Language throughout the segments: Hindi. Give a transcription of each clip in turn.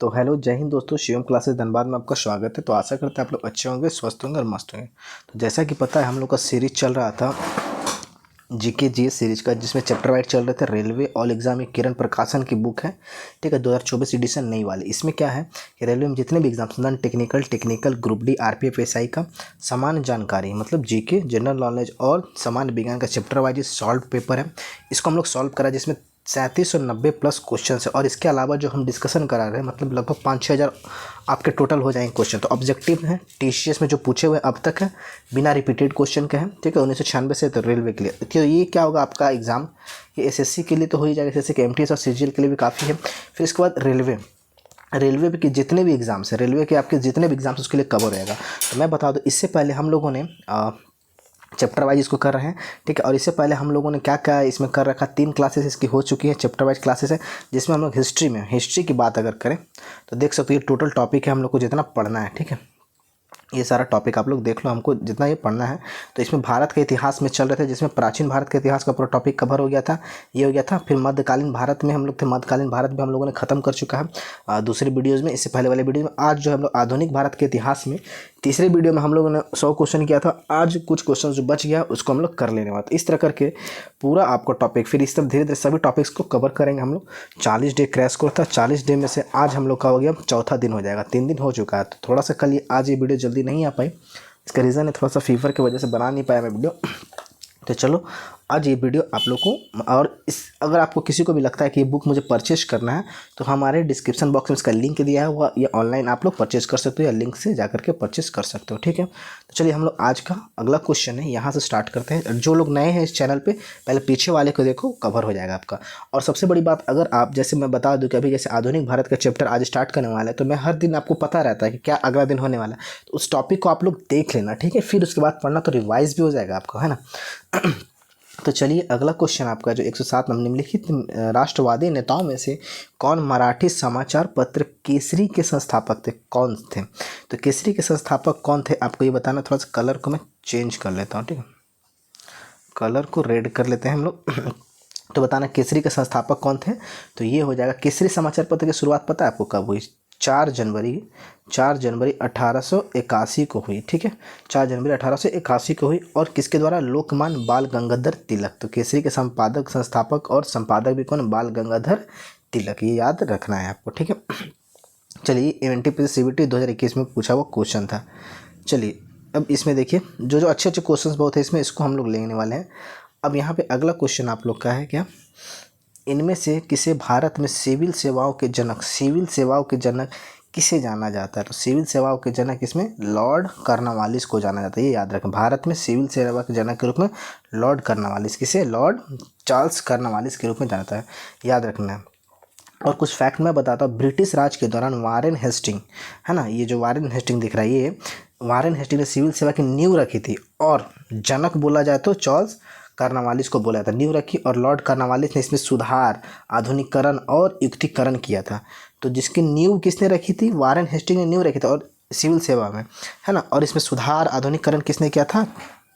तो हेलो जय हिंद दोस्तों, शिवम क्लासेस धनबाद में आपका स्वागत है। तो आशा करते हैं आप लोग अच्छे होंगे, स्वस्थ होंगे और मस्त होंगे। तो जैसा कि पता है हम लोग का सीरीज चल रहा था जीके जी सीरीज का, जिसमें चैप्टर वाइज चल रहे थे रेलवे ऑल एग्जाम। ये किरण प्रकाशन की बुक है, ठीक है, 2024 एडिशन नई वाली। इसमें क्या है कि रेलवे में जितने भी exams non technical group D RPF SI का सामान्य जानकारी मतलब जीके जनरल नॉलेज और सामान्य विज्ञान का चैप्टर वाइज सॉल्व पेपर है, इसको हम लोग सॉल्व करा, जिसमें 3790 प्लस क्वेश्चन है। और इसके अलावा जो हम डिस्कशन करा रहे हैं मतलब लगभग 5-6 हज़ार आपके टोटल हो जाएंगे क्वेश्चन। तो ऑब्जेक्टिव है टीसीएस में जो पूछे हुए अब तक है, बिना रिपीटेड क्वेश्चन के हैं, ठीक है, 1996 से। तो रेलवे के लिए तो ये क्या होगा आपका एग्जाम, ये एसएससी के लिए तो हो ही जाएगा, एसएससी के एमटीएस और सीजीएल के लिए भी काफ़ी है। फिर इसके बाद रेलवे के जितने भी एग्जाम्स हैं, रेलवे के आपके जितने भी एग्जाम्स उसके लिए कवर रहेगा। तो मैं बता दूं, इससे पहले हम लोगों ने चैप्टर वाइज इसको कर रहे हैं, ठीक है। और इससे पहले हम लोगों ने क्या क्या इसमें कर रखा, 3 क्लासेस इसकी हो चुकी है, चैप्टर वाइज क्लासेस है, जिसमें हम लोग हिस्ट्री की बात अगर करें तो देख सकते हो ये टोटल टॉपिक है हम लोग को जितना पढ़ना है, ठीक है। ये सारा टॉपिक आप लोग देख लो, हमको जितना ये पढ़ना है। तो इसमें भारत के इतिहास में चल रहे थे, जिसमें प्राचीन भारत के इतिहास का पूरा टॉपिक कवर हो गया था, ये हो गया था। फिर मध्यकालीन भारत में हम लोग थे, मध्यकालीन भारत भी हम लोगों ने ख़त्म कर चुका है दूसरी वीडियोज़ में। इससे पहले वाले वीडियो में आज जो हम लोग आधुनिक भारत के इतिहास में तीसरे वीडियो में हम लोगों ने 100 क्वेश्चन किया था। आज कुछ क्वेश्चन जो बच गया उसको हम लोग कर लेने वाले। इस तरह करके पूरा आपको टॉपिक, फिर इस तरह धीरे धीरे सभी टॉपिक्स को कवर करेंगे हम लोग। 40 डे क्रैश कोर्स था, 40 डे में से आज हम लोग का हो गया चौथा दिन हो जाएगा, 3 दिन हो चुका है। तो थोड़ा सा कल आज ये वीडियो जल्दी नहीं आ पाई, इसका रीज़न है थोड़ा सा फीवर की वजह से बना नहीं पाया मैं वीडियो। तो चलो आज ये वीडियो आप लोग को, और इस अगर आपको किसी को भी लगता है कि ये बुक मुझे परचेज करना है तो हमारे डिस्क्रिप्शन बॉक्स में इसका लिंक दिया है, हुआ या ऑनलाइन आप लोग परचेज कर सकते हो, या लिंक से जा करके परचेज कर सकते हो, ठीक है। तो चलिए हम लोग आज का अगला क्वेश्चन है यहाँ से स्टार्ट करते हैं। जो लोग नए हैं इस चैनल पर, पहले पीछे वाले को देखो, कवर हो जाएगा आपका। और सबसे बड़ी बात, अगर आप जैसे मैं बता दूँ कि अभी जैसे आधुनिक भारत का चैप्टर आज स्टार्ट करने वाला है, तो मैं हर दिन आपको पता रहता है कि क्या अगला दिन होने वाला है, तो उस टॉपिक को आप लोग देख लेना, ठीक है। फिर उसके बाद पढ़ना तो रिवाइज भी हो जाएगा आपको, है ना। तो चलिए अगला क्वेश्चन आपका जो 107 निम्नलिखित राष्ट्रवादी नेताओं में से कौन मराठी समाचार पत्र केसरी के संस्थापक थे, कौन थे। तो केसरी के संस्थापक कौन थे आपको ये बताना। थोड़ा सा कलर को मैं चेंज कर लेता हूँ, ठीक है, कलर को रेड कर लेते हैं हम लोग। तो बताना केसरी के संस्थापक कौन थे। तो ये हो जाएगा, केसरी समाचार पत्र की शुरुआत पता है आपको कब हुई, 4 जनवरी 1881 को हुई, ठीक है, 4 जनवरी 1881 को हुई। और किसके द्वारा, लोकमान्य बाल गंगाधर तिलक। तो केसरी के संपादक, संस्थापक और संपादक भी कौन, बाल गंगाधर तिलक, ये याद रखना है आपको, ठीक है। चलिए एनटीपीसी सीबीटी 2021 में पूछा हुआ क्वेश्चन था। चलिए अब इसमें देखिए जो अच्छे क्वेश्चंस बहुत है इसमें, इसको हम लोग लेने वाले हैं। अब यहाँ पे अगला क्वेश्चन आप लोग का है क्या, इनमें से किसे भारत में सिविल सेवाओं के जनक किसे जाना जाता है। तो सिविल सेवाओं के जनक इसमें लॉर्ड कार्नवालिस को जाना जाता है, ये याद रखें। भारत में सिविल सेवा के जनक के रूप में लॉर्ड कार्नवालिस, किसे, लॉर्ड चार्ल्स कार्नवालिस के रूप में जाना जाता है, याद रखना है। और कुछ फैक्ट मैं बताता हूँ। ब्रिटिश राज के दौरान वारेन हेस्टिंग, है ना, ये जो वारेन हेस्टिंग दिख रहा है, ये वारेन हेस्टिंग ने सिविल सेवा की नींव रखी थी। और जनक बोला जाए तो चार्ल्स कार्नवालिस को बोला जाता है, नींव रखी। और लॉर्ड कार्नवालिस ने इसमें सुधार, आधुनिकीकरण और युक्तिकरण किया था। तो जिसकी नींव किसने रखी थी, वारेन हेस्टिंग ने नींव रखी थी, और सिविल सेवा में, है ना। और इसमें सुधार, आधुनिकीकरण किसने किया था,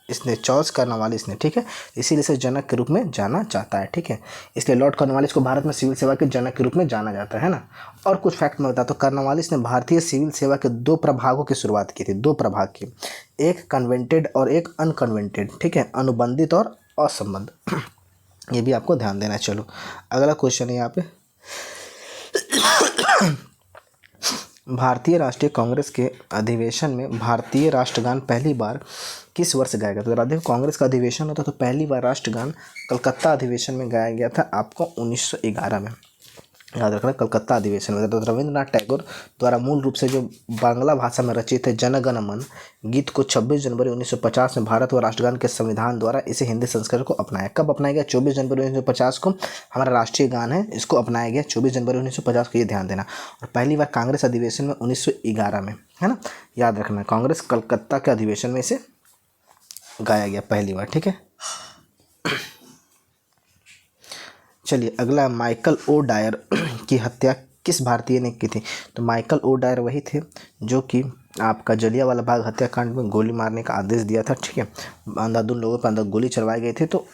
इसने, चार्ल्स कार्नवालिस ने, ठीक है। इसीलिए इसे जनक के रूप में जाना जाता है, ठीक है। इसलिए लॉर्ड कार्नवालिस को भारत में सिविल सेवा के जनक के रूप में जाना जाता है ना। और कुछ फैक्ट मैं बताता हूँ। कार्नवालिस ने भारतीय सिविल सेवा के 2 प्रभागों की शुरुआत की थी, 2 प्रभाग की, एक कन्वेंटेड और एक अनकन्वेंटेड, ठीक है, अनुबंधित और असंबद्ध। ये भी आपको ध्यान देना है। चलो अगला क्वेश्चन है यहाँ पे, भारतीय राष्ट्रीय कांग्रेस के अधिवेशन में भारतीय राष्ट्रगान पहली बार किस वर्ष गाया गया। तो देखो कांग्रेस का अधिवेशन होता तो पहली बार राष्ट्रगान कलकत्ता अधिवेशन में गाया गया था आपको 1911 में, याद रखना, कलकत्ता अधिवेशन में। तो रविंद्रनाथ टैगोर द्वारा मूल रूप से जो बांग्ला भाषा में रचित है जन गण मन गीत को 26 जनवरी 1950 में भारत व राष्ट्रगान के संविधान द्वारा इसे हिंदी संस्करण को अपनाया। कब अपनाया गया, 24 जनवरी 1950 को हमारा राष्ट्रीय गान है, इसको अपनाया गया 24 जनवरी 1950 को, ये ध्यान देना। और पहली बार कांग्रेस अधिवेशन में 1911 में, है ना, याद रखना, कांग्रेस कलकत्ता के अधिवेशन में इसे गाया गया पहली बार, ठीक है। चलिए अगला, माइकल ओ डायर की हत्या किस भारतीय ने की थी। तो माइकल ओ डायर वही थे जो कि आपका जलियांवाला बाग हत्याकांड में गोली मारने का आदेश दिया था, ठीक है। अंधाधुंध लोगों पर अंदर गोली चलवाए गए थे। तो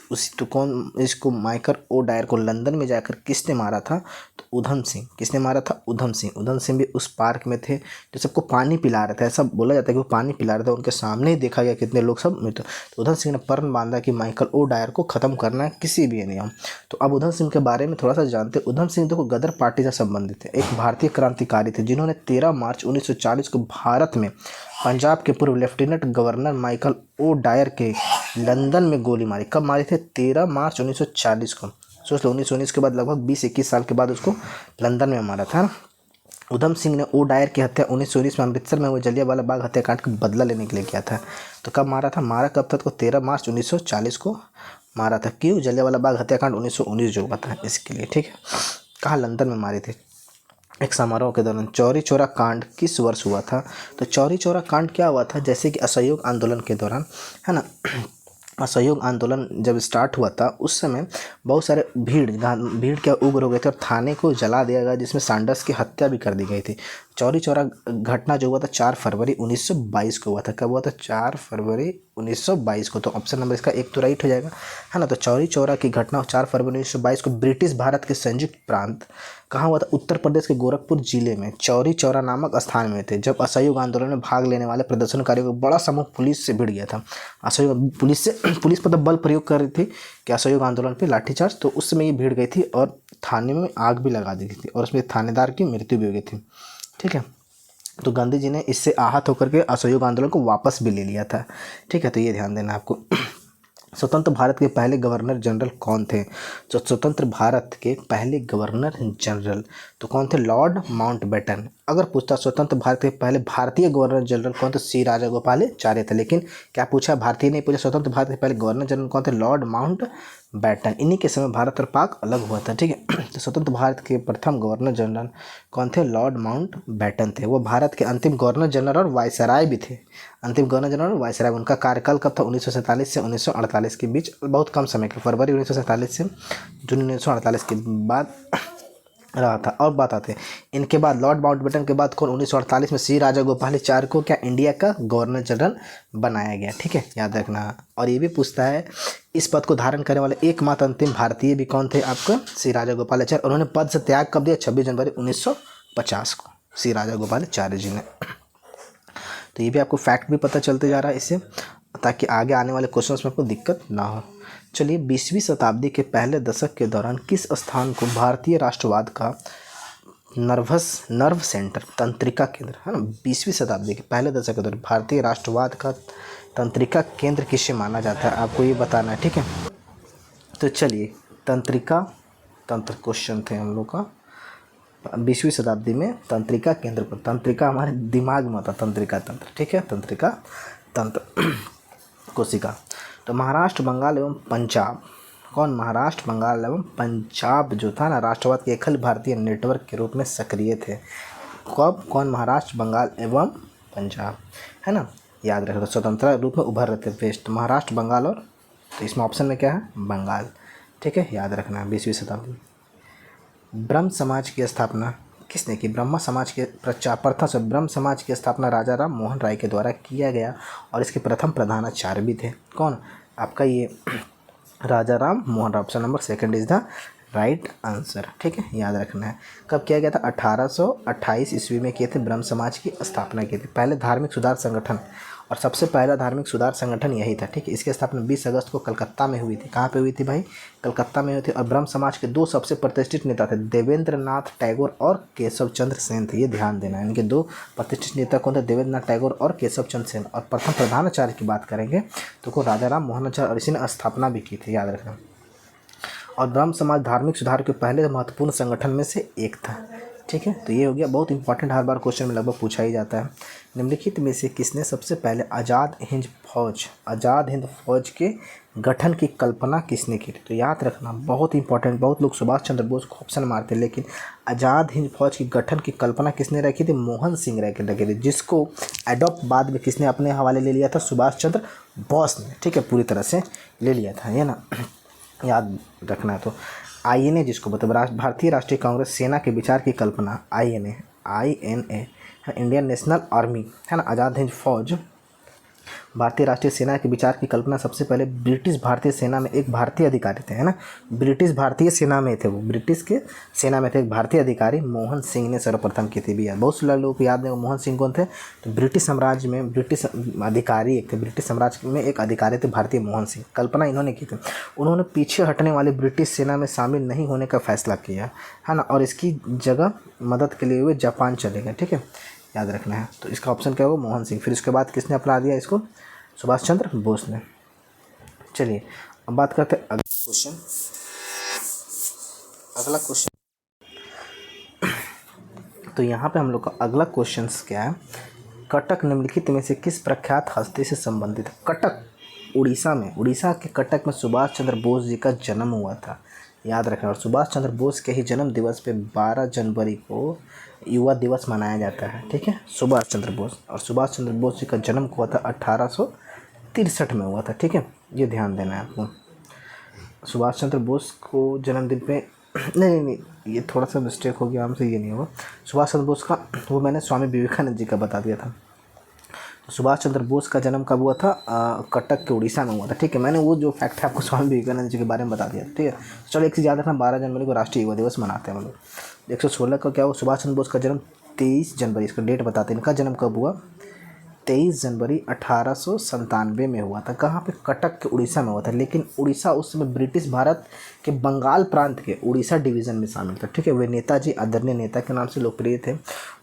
कौन इसको माइकल ओ डायर को लंदन में जाकर किसने मारा था? तो उधम सिंह। किसने मारा था? उधम सिंह। उधम सिंह भी उस पार्क में थे जो सबको पानी पिला रहे थे। ऐसा बोला जाता है कि वो पानी पिला रहे थे, उनके सामने ही देखा गया कितने लोग सब मृत्यु। तो उधम सिंह ने प्रण बांधा कि माइकल ओ डायर को ख़त्म करना है किसी भी नियम। तो अब उधम सिंह के बारे में थोड़ा सा जानते हैं। उधम सिंह देखो गदर पार्टी से संबंधित है, एक भारतीय क्रांतिकारी थे जिन्होंने 13 मार्च 1940 को भारत में पंजाब के पूर्व lieutenant governor Michael O'Dwyer के लंदन में गोली मारी। कब मारी थे? 13 मार्च 1940 को। सोच लो, 1919 के बाद लगभग 20-21 साल के बाद उसको लंदन में मारा था। उधम सिंह ने ओ डायर की हत्या 1919 में अमृतसर में हुए जलियांवाला बाग हत्याकांड का बदला लेने के लिए किया था। तो कब मारा था? मारा कब था? तो 13 मार्च 1940 को मारा था। क्यों? जलियांवाला बाग हत्याकांड 1919 जो हुआ था इसके लिए, ठीक है। कहाँ? लंदन में मारे थे एक समारोह के दौरान। चौरी चौरा कांड किस वर्ष हुआ था? तो चौरी चौरा कांड क्या हुआ था? जैसे कि असहयोग आंदोलन के दौरान, है ना, असहयोग आंदोलन जब स्टार्ट हुआ था उस समय बहुत सारे भीड़ क्या उग्र हो गए थे और थाने को जला दिया गया, जिसमें सैंडर्स की हत्या भी कर दी गई थी। चौरी चौरा घटना जो हुआ था 4 फरवरी 1922 को हुआ था। कब हुआ था? 4 फरवरी 1922 को। तो ऑप्शन नंबर इसका 1 तो राइट हो जाएगा, है ना। तो चौरी चौरा की घटना 4 फरवरी 1922 को ब्रिटिश भारत के संयुक्त प्रांत कहाँ हुआ था? उत्तर प्रदेश के गोरखपुर जिले में चौरी चौरा नामक स्थान में थे, जब असहयोग आंदोलन में भाग लेने वाले प्रदर्शनकारियों को बड़ा समूह पुलिस से भिड़ गया था। असहयोग पुलिस पर बल प्रयोग कर रही थी कि असहयोग आंदोलन पे लाठीचार्ज। तो उस समय ये भीड़ गई थी और थाने में आग भी लगा दी गई थी और उसमें थानेदार की मृत्यु भी हो गई थी, ठीक है। तो गांधी जी ने इससे आहत होकर के असहयोग आंदोलन को वापस भी ले लिया था, ठीक है। तो ये ध्यान देना आपको। स्वतंत्र भारत के पहले गवर्नर जनरल कौन थे? जो स्वतंत्र भारत के पहले गवर्नर जनरल तो कौन थे? Lord Mountbatten. अगर पूछता स्वतंत्र भारत के पहले भारतीय गवर्नर जनरल कौन थे? सी राजागोपालाचारी थे। लेकिन क्या पूछा? भारतीय नहीं पूछा। स्वतंत्र भारत के पहले गवर्नर जनरल कौन थे? Lord Mountbatten. इन्हीं के समय भारत और पाक अलग हुआ था, ठीक है। तो स्वतंत्र भारत के प्रथम गवर्नर जनरल कौन थे? लॉर्ड माउंटबेटन थे। वो भारत के अंतिम गवर्नर जनरल और वायसराय भी थे। अंतिम गवर्नर जनरल और वायसराय। उनका कार्यकाल कब था? 1947 से 1948 के बीच, बहुत कम समय का, फरवरी 1947 से जून 1948 के बाद रहा था। और बात आते हैं इनके बाद लॉर्ड माउंटबेटन के बाद कौन? 1948 में सी राजागोपालाचारी को क्या इंडिया का गवर्नर जनरल बनाया गया, ठीक है, याद रखना। और ये भी पूछता है इस पद को धारण करने वाले एकमात्र अंतिम भारतीय भी कौन थे? आपका सी राजागोपालाचारी। उन्होंने पद से त्याग कब दिया? 26 जनवरी 1950 को सी राजागोपालाचारी जी ने। तो ये भी आपको फैक्ट भी पता चलते जा रहा है इससे, ताकि आगे आने वाले क्वेश्चंस में आपको दिक्कत ना हो। चलिए, 20वीं शताब्दी के पहले दशक के दौरान किस स्थान को भारतीय राष्ट्रवाद का नर्व सेंटर, तंत्रिका केंद्र, है ना, 20वीं शताब्दी के पहले दशक के दौरान भारतीय राष्ट्रवाद का तंत्रिका केंद्र किसे माना जाता है? आपको ये बताना है, ठीक है। तो चलिए, तंत्र क्वेश्चन थे हम लोग का 20वीं शताब्दी में तंत्रिका केंद्र पर। तंत्रिका हमारे दिमाग में होता, तंत्रिका तंत्र, ठीक है, तंत्रिका तंत्र कोशिका। तो महाराष्ट्र, बंगाल एवं पंजाब कौन? महाराष्ट्र, बंगाल एवं पंजाब जो था ना, राष्ट्रवाद के अखिल भारतीय नेटवर्क के रूप में सक्रिय थे। कब? कौन? महाराष्ट्र, बंगाल एवं पंजाब, है ना, याद रखो। स्वतंत्र रूप में उभर रहे थे वेस्ट, महाराष्ट्र, बंगाल और, तो इसमें ऑप्शन में क्या है? बंगाल, ठीक है, याद रखना है। 20वीं शताब्दी में ब्रह्म समाज की स्थापना किसने की? ब्रह्म समाज के ब्रह्म समाज की स्थापना राजा राम मोहन राय के द्वारा किया गया और इसके प्रथम प्रधानाचार्य भी थे। कौन? आपका ये Raja Ram Mohan Roy. Option number 2 is the right answer, ठीक है, याद रखना है। कब किया गया था? 1828 ईस्वी में किए थे ब्रह्म समाज की स्थापना की थी। पहले धार्मिक सुधार संगठन और सबसे पहला धार्मिक सुधार संगठन यही था, ठीक है। इसकी स्थापना 20 अगस्त को कलकत्ता में हुई थी। कहाँ पे हुई थी भाई? कलकत्ता में हुई थी। और ब्रह्म समाज के 2 सबसे प्रतिष्ठित नेता थे, देवेंद्र नाथ टैगोर और केशव चंद्र सेन थे। ये ध्यान देना है, इनके 2 प्रतिष्ठित नेता कौन थे? देवेंद्र नाथ टैगोर और केशव चंद्र सेन। और प्रथम प्रधानाचार्य की बात करेंगे तो को राजा राम मोहन आचार्य, और इसी ने स्थापना भी की थी, याद रखना। और ब्रह्म समाज धार्मिक सुधार के पहले महत्वपूर्ण संगठन में से एक था, ठीक है। तो ये हो गया, बहुत इंपॉर्टेंट, हर बार क्वेश्चन में लगभग पूछा ही जाता है। निम्नलिखित में से किसने सबसे पहले आज़ाद हिंद फौज के गठन की कल्पना किसने की? तो याद रखना, बहुत इंपॉर्टेंट, बहुत लोग सुभाष चंद्र बोस को ऑप्शन मारते, लेकिन आज़ाद हिंद फौज की गठन की कल्पना किसने रखी थी? मोहन सिंह रखी थी, जिसको एडॉप्ट बाद में किसने अपने हवाले ले लिया था? सुभाष चंद्र बोस ने, ठीक है, पूरी तरह से ले लिया था, है ना, याद रखना। तो INA जिसको मतलब भारतीय राष्ट्रीय कांग्रेस सेना के विचार की कल्पना, INA INA, Indian national army, है ना, आज़ाद हिंद फौज, भारतीय राष्ट्रीय सेना के विचार की कल्पना सबसे पहले ब्रिटिश भारतीय सेना में एक भारतीय अधिकारी थे, है ना, ब्रिटिश भारतीय सेना में थे, वो ब्रिटिश के सेना में थे, एक भारतीय अधिकारी मोहन सिंह ने सर्वप्रथम की थी। भी याद, बहुत से लोगों को याद नहीं, मोहन सिंह कौन थे, तो ब्रिटिश साम्राज्य में ब्रिटिश अधिकारी एक थे, ब्रिटिश साम्राज्य में एक अधिकारी थे भारतीय मोहन सिंह, कल्पना इन्होंने की थी। उन्होंने पीछे हटने वाली ब्रिटिश सेना में शामिल नहीं होने का फैसला किया, है ना, और इसकी जगह मदद के लिए वे जापान चले गए। ठीक है, याद रखना है। तो इसका ऑप्शन क्या होगा, मोहन सिंह। फिर उसके बाद किसने अपना दिया इसको, सुभाष चंद्र बोस ने। चलिए अब बात करते हैं अगला क्वेश्चन। तो यहाँ पे हम लोग का अगला क्वेश्चन क्या है, कटक निम्नलिखित में से किस प्रख्यात हस्ती से संबंधित है। कटक उड़ीसा में, उड़ीसा के कटक में सुभाष चंद्र बोस जी का जन्म हुआ था, याद रखना। और सुभाष चंद्र बोस के ही जन्म दिवस पे 12 जनवरी को युवा दिवस मनाया जाता है। ठीक है, सुभाष चंद्र बोस, और सुभाष चंद्र बोस जी का जन्म हुआ था 1863 में हुआ था। ठीक है, ये ध्यान देना है आपको। सुभाष चंद्र बोस को जन्मदिन पे नहीं, ये थोड़ा सा मिस्टेक हो गया हमसे, ये नहीं होगा। सुभाष चंद्र बोस का वो मैंने स्वामी विवेकानंद जी का बता दिया था। तो सुभाष चंद्र बोस का जन्म कब हुआ था, कटक के उड़ीसा में हुआ था। ठीक है, मैंने वो जो फैक्ट है आपको स्वामी विवेकानंद जी के बारे में बता दिया। ठीक है, चलो एक चीज़ याद रखना, 12 जनवरी को राष्ट्रीय युवा दिवस मनाते हैं हम लोग। 116 का क्या हुआ, सुभाष चंद्र बोस का जन्म 23 जनवरी, इसका डेट बताते हैं, इनका जन्म कब हुआ, 23 जनवरी 1897 में हुआ था। कहाँ पे, कटक के उड़ीसा में हुआ था। लेकिन उड़ीसा उस समय ब्रिटिश भारत के बंगाल प्रांत के उड़ीसा डिवीज़न में शामिल था। ठीक है, वे नेताजी आदरणीय नेता के नाम से लोकप्रिय थे।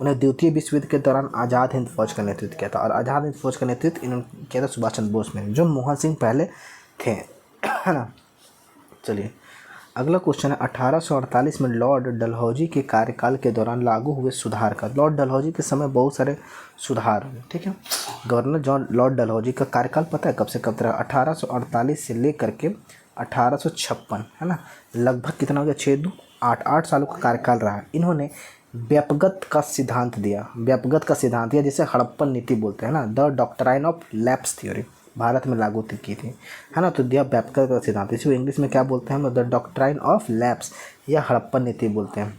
उन्हें द्वितीय विश्व युद्ध के दौरान आज़ाद हिंद फौज का नेतृत्व किया था, और आज़ाद हिंद फौज का नेतृत्व इन्होंने किया था सुभाष चंद्र बोस ने, जो मोहन सिंह पहले थे, है ना। चलिए अगला क्वेश्चन है, 1848 में लॉर्ड डलहौजी के कार्यकाल के दौरान लागू हुए सुधार का। लॉर्ड डलहौजी के समय बहुत सारे सुधार हुए। ठीक है, गवर्नर जॉन लॉर्ड डलहौजी का कार्यकाल पता है कब से कब तक, 1848 से लेकर के 1856, है ना, लगभग कितना हो गया, 6-8 सालों का कार्यकाल रहा। इन्होंने व्यापगत का सिद्धांत दिया, जिसे हड़प्पन नीति बोलते हैं ना, the doctrine of lapse theory, Bharat में लागू की थी, है ना। तो दिया व्यापक का सिद्धांत, इसी को इंग्लिश में क्या बोलते हैं हम, द डॉक्ट्राइन ऑफ लैप्स या हड़प्पन नीति बोलते हैं।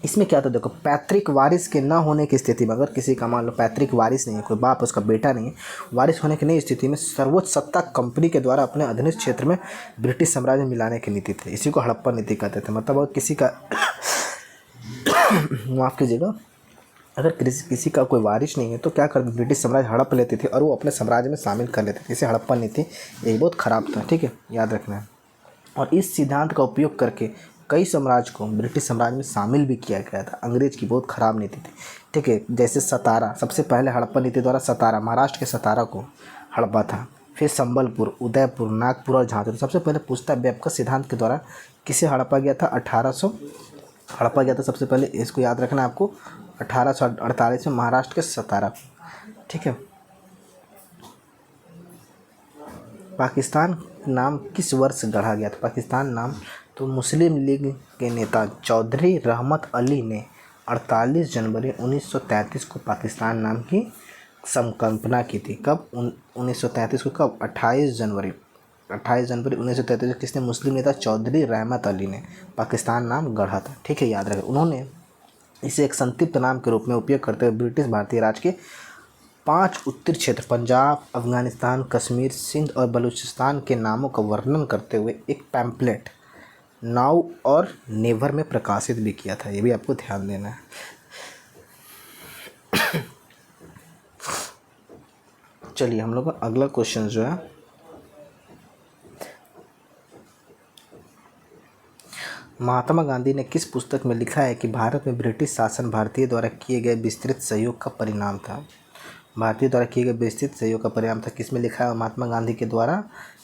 इसमें क्या था, देखो, पैतृक वारिस के न होने की स्थिति में, अगर किसी का मान लो पैतृक वारिस नहीं है, कोई बाप उसका बेटा नहीं है, वारिस होने की नई स्थिति में सर्वोच्च सत्ता कंपनी के द्वारा अपने अधीनस्थ क्षेत्र में ब्रिटिश साम्राज्य में मिलाने की नीति थी। इसी को हड़प्पन नीति कहते थे। मतलब अगर किसी का माफ़ कीजिएगा, अगर किसी का कोई वारिस नहीं है तो क्या करते, ब्रिटिश साम्राज्य हड़प लेते थे और वो अपने साम्राज्य में शामिल कर लेते थे। इसे हड़प्पन नीति, ये बहुत ख़राब था। ठीक है, याद रखना है। और इस सिद्धांत का उपयोग करके कई साम्राज्य को ब्रिटिश साम्राज्य में शामिल भी किया गया था। अंग्रेज की बहुत ख़राब नीति थी। ठीक है, जैसे सतारा, सबसे पहले हड़प्पन नीति द्वारा सतारा, महाराष्ट्र के सतारा को हड़पा था। फिर संबलपुर, उदयपुर, नागपुर और झांसी। सबसे पहले पूछता व्यापक सिद्धांत के द्वारा किसे हड़पा गया था, 1800 हड़पा गया था सबसे पहले, इसको याद रखना है आपको, 1848 में महाराष्ट्र के सतारा। ठीक है, पाकिस्तान नाम किस वर्ष गढ़ा गया था, पाकिस्तान नाम, तो मुस्लिम लीग के नेता चौधरी रहमत अली ने 48 जनवरी 1933 को पाकिस्तान नाम की संकल्पना की थी। कब, 1933 को, कब, 28 जनवरी 1933 को किसने, मुस्लिम नेता चौधरी रहमत अली ने पाकिस्तान नाम गढ़ा था। ठीक है, याद रखें। उन्होंने इसे एक संक्षिप्त नाम के रूप में उपयोग करते हुए ब्रिटिश भारतीय राज के 5 उत्तरी क्षेत्र, पंजाब, अफगानिस्तान, कश्मीर, सिंध और बलूचिस्तान के नामों का वर्णन करते हुए एक पैम्पलेट नाउ और नेवर में प्रकाशित भी किया था। ये भी आपको ध्यान देना है। चलिए हम लोग का अगला क्वेश्चन जो है, महात्मा गांधी ने किस पुस्तक में लिखा है कि भारत में ब्रिटिश शासन भारतीय द्वारा किए गए विस्तृत सहयोग का परिणाम था। भारतीय द्वारा किए गए विस्तृत सहयोग का परिणाम था, किस में लिखा है, महात्मा गांधी के द्वारा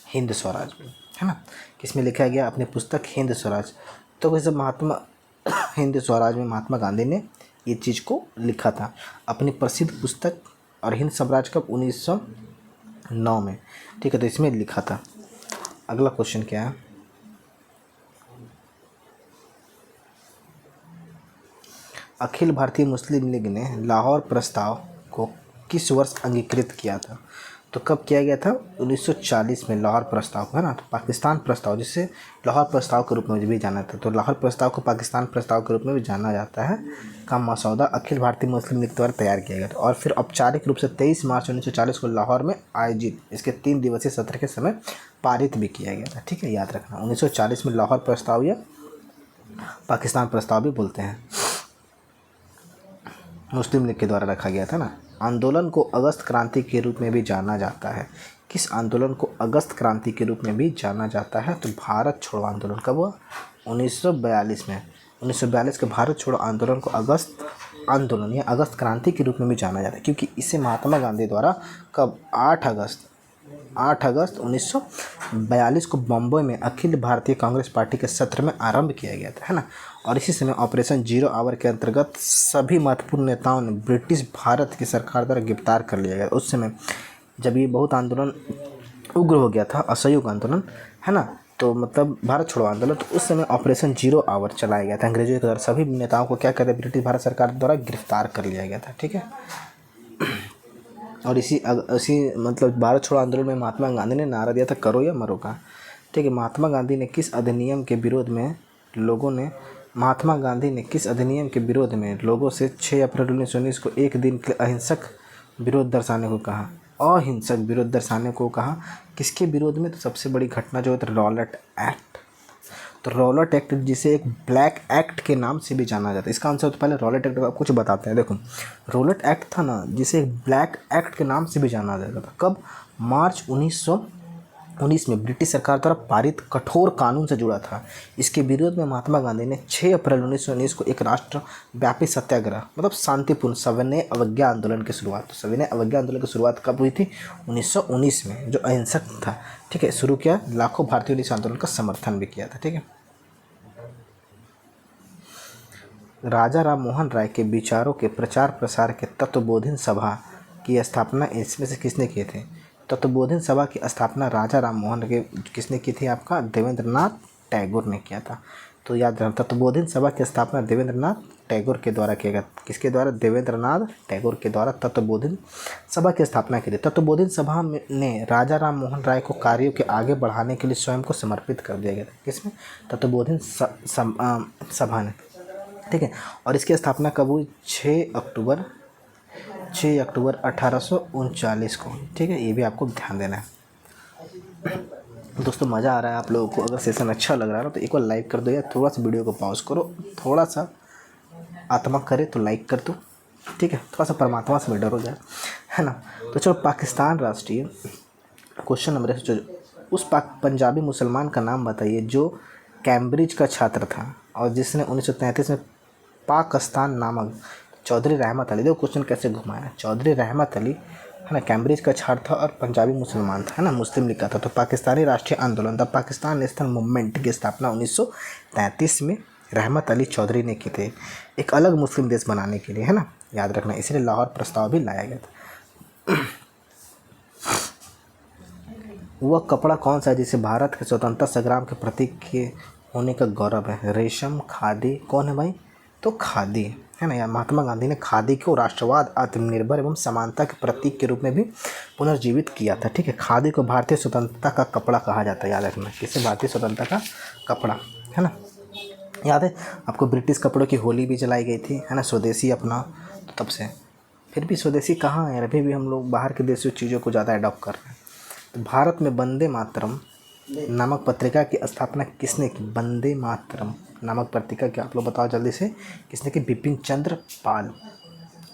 हिंद स्वराज में, है ना। किस में लिखा गया, अपनी पुस्तक हिंद स्वराज। तो वैसे महात्मा हिंद स्वराज में महात्मा गांधी ने ये चीज़ को लिखा था, अपनी प्रसिद्ध पुस्तक। और हिंद स्वराज कब, 1909 में। ठीक है, तो इसमें लिखा था। अगला क्वेश्चन क्या है, अखिल भारतीय मुस्लिम लीग ने लाहौर प्रस्ताव को किस वर्ष अंगीकृत किया था। तो कब किया गया था? 1940 में लाहौर प्रस्ताव, है ना। तो पाकिस्तान प्रस्ताव, जिसे लाहौर प्रस्ताव के रूप में भी जाना था, तो लाहौर प्रस्ताव को पाकिस्तान प्रस्ताव के रूप में भी जाना जाता है, का मसौदा अखिल भारतीय मुस्लिम लीग द्वारा तैयार किया गया था और फिर औपचारिक रूप से 23 मार्च 1940 को लाहौर में आयोजित इसके 3 दिवसीय सत्र के समय पारित भी किया गया था। ठीक है, याद रखना 1940 में लाहौर प्रस्ताव या पाकिस्तान प्रस्ताव भी बोलते हैं, मुस्लिम लीग के द्वारा रखा गया था ना। आंदोलन को अगस्त क्रांति के रूप में भी जाना जाता है। किस आंदोलन को अगस्त क्रांति के रूप में भी जाना जाता है? तो भारत छोड़ो आंदोलन। कब हुआ? 1942 में। 1942 के भारत छोड़ो आंदोलन को अगस्त आंदोलन या अगस्त क्रांति के रूप में भी जाना जाता है, क्योंकि इसे महात्मा गांधी द्वारा कब 8 अगस्त 1942 को बम्बई में अखिल भारतीय कांग्रेस पार्टी के सत्र में आरंभ किया गया था, है ना। और इसी समय ऑपरेशन जीरो आवर के अंतर्गत सभी महत्वपूर्ण नेताओं ने ब्रिटिश भारत की सरकार द्वारा गिरफ्तार कर लिया गया। उस समय जब ये बहुत आंदोलन उग्र हो गया था, असहयोग आंदोलन, है ना, तो मतलब भारत छोड़ो आंदोलन, तो उस समय ऑपरेशन जीरो आवर चलाया गया था अंग्रेजों के द्वारा। सभी नेताओं को क्या कहते हैं? ब्रिटिश भारत सरकार द्वारा गिरफ्तार कर लिया गया था। ठीक है, और इसी मतलब भारत छोड़ो आंदोलन में महात्मा गांधी ने नारा दिया था, करो या मरो का। ठीक है, महात्मा गांधी ने किस अधिनियम के विरोध में लोगों से 6 अप्रैल 1919 को एक दिन के लिए अहिंसक विरोध दर्शाने को कहा? किसके विरोध में? तो सबसे बड़ी घटना जो है तो रॉलेट एक्ट। तो रॉलेट एक्ट, जिसे एक ब्लैक एक्ट के नाम से भी जाना जाता है, इसका आंसर तो पहले रॉलेट एक्ट का कुछ बताते हैं। देखो, रॉलेट एक्ट था ना, जिसे एक ब्लैक एक्ट के नाम से भी जाना जाता था। कब? मार्च 1919 में ब्रिटिश सरकार द्वारा पारित कठोर कानून से जुड़ा था। इसके विरोध में महात्मा गांधी ने 6 अप्रैल 1919 को एक राष्ट्रव्यापी सत्याग्रह, मतलब शांतिपूर्ण सविनय अवज्ञा आंदोलन की शुरुआत। तो सविनय अवज्ञा आंदोलन की शुरुआत कब हुई थी? 1919 में, जो अहिंसक था। ठीक है, शुरू किया, लाखों भारतीयों ने इस आंदोलन का समर्थन भी किया था। ठीक है, राजा राम मोहन राय के विचारों के प्रचार प्रसार के तत्वबोधिनी सभा की स्थापना इसमें से किसने किए थे? तत्वबोधिनी सभा की स्थापना राजा राम मोहन के किसने की थी? आपका देवेंद्रनाथ टैगोर ने किया था। तो याद रखना, तत्वबोधिनी सभा की स्थापना देवेंद्रनाथ टैगोर के द्वारा किया गया। किसके द्वारा? देवेंद्रनाथ टैगोर के द्वारा तत्वबोधिनी सभा की स्थापना की थी। तत्वबोधिनी सभा ने राजा राम मोहन राय को कार्यों के आगे बढ़ाने के लिए स्वयं को समर्पित कर दिया गया था। किसमें? तत्वबोधिनी सभा ने। ठीक है, और इसकी स्थापना कब हुई? 6 अक्टूबर 1839 को। ठीक है, ये भी आपको ध्यान देना है। दोस्तों, मज़ा आ रहा है आप लोगों को? अगर सेशन अच्छा लग रहा है तो एक बार लाइक कर दो, या थोड़ा सा वीडियो को पॉज करो, थोड़ा सा आत्मा करे तो लाइक कर दो। ठीक है, थोड़ा सा परमात्मा से डर हो जाए, है ना। तो चलो, पाकिस्तान राष्ट्रीय क्वेश्चन नंबर 1, उस पंजाबी मुसलमान का नाम बताइए जो कैम्ब्रिज का छात्र था और जिसने 1933 में पाकिस्तान नामक चौधरी रहमत अली, देखो क्वेश्चन कैसे घुमाया। चौधरी रहमत अली, है ना, कैम्ब्रिज का छात्र था और पंजाबी मुसलमान था, है ना, मुस्लिम लीग का था। तो पाकिस्तानी राष्ट्रीय आंदोलन द पाकिस्तान नेशनल मूवमेंट की स्थापना 1933 में रहमत अली चौधरी ने की थी, एक अलग मुस्लिम देश बनाने के लिए, है ना, याद रखना। इसलिए लाहौर प्रस्ताव भी लाया गया था। वह कपड़ा कौन सा है जिसे भारत के स्वतंत्रता संग्राम के प्रतीक के होने का गौरव है? रेशम, खादी। कौन है भाई? तो खादी, है ना। या महात्मा गांधी ने खादी को राष्ट्रवाद, आत्मनिर्भर एवं समानता के प्रतीक के रूप में भी पुनर्जीवित किया था। ठीक है, खादी को भारतीय स्वतंत्रता का कपड़ा कहा जाता है, याद रखना। किसे? भारतीय स्वतंत्रता का कपड़ा, है ना। याद है आपको, ब्रिटिश कपड़ों की होली भी जलाई गई थी, है ना, स्वदेशी अपना। तो तब से फिर भी स्वदेशी कहाँ है? अभी भी हम लोग बाहर के देशों चीज़ों को ज़्यादा अडॉप्ट कर रहे हैं। तो भारत में वंदे मातरम नामक पत्रिका की स्थापना किसने की? वंदे मातरम नामक पत्रिका की, आप लोग बताओ जल्दी से, किसने की? बिपिन चंद्र पाल,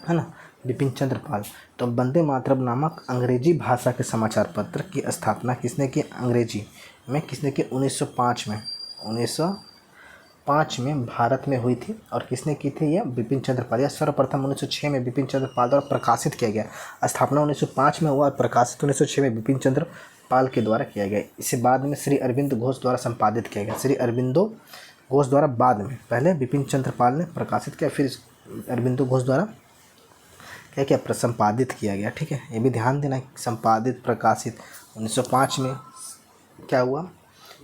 है ना, बिपिन चंद्र पाल। तो वंदे मातरम नामक अंग्रेजी भाषा के समाचार पत्र की स्थापना किसने की? अंग्रेजी में किसने की? 1905 में। 1905 में भारत में हुई थी और किसने की थी? यह बिपिन चंद्र पाल। यह सर्वप्रथम 1906 में बिपिन चंद्र पाल द्वारा प्रकाशित किया गया। स्थापना 1905 में हुआ और प्रकाशित 1906 में बिपिन चंद्र पाल के द्वारा किया गया। इसे बाद में श्री अरविंद घोष द्वारा संपादित किया गया। श्री अरविंदो घोष द्वारा बाद में, पहले बिपिन चंद्र पाल ने प्रकाशित किया, फिर अरविंदो घोष द्वारा क्या किया? संपादित किया गया। ठीक है, ये भी ध्यान देना, संपादित, प्रकाशित। 1905 में क्या हुआ?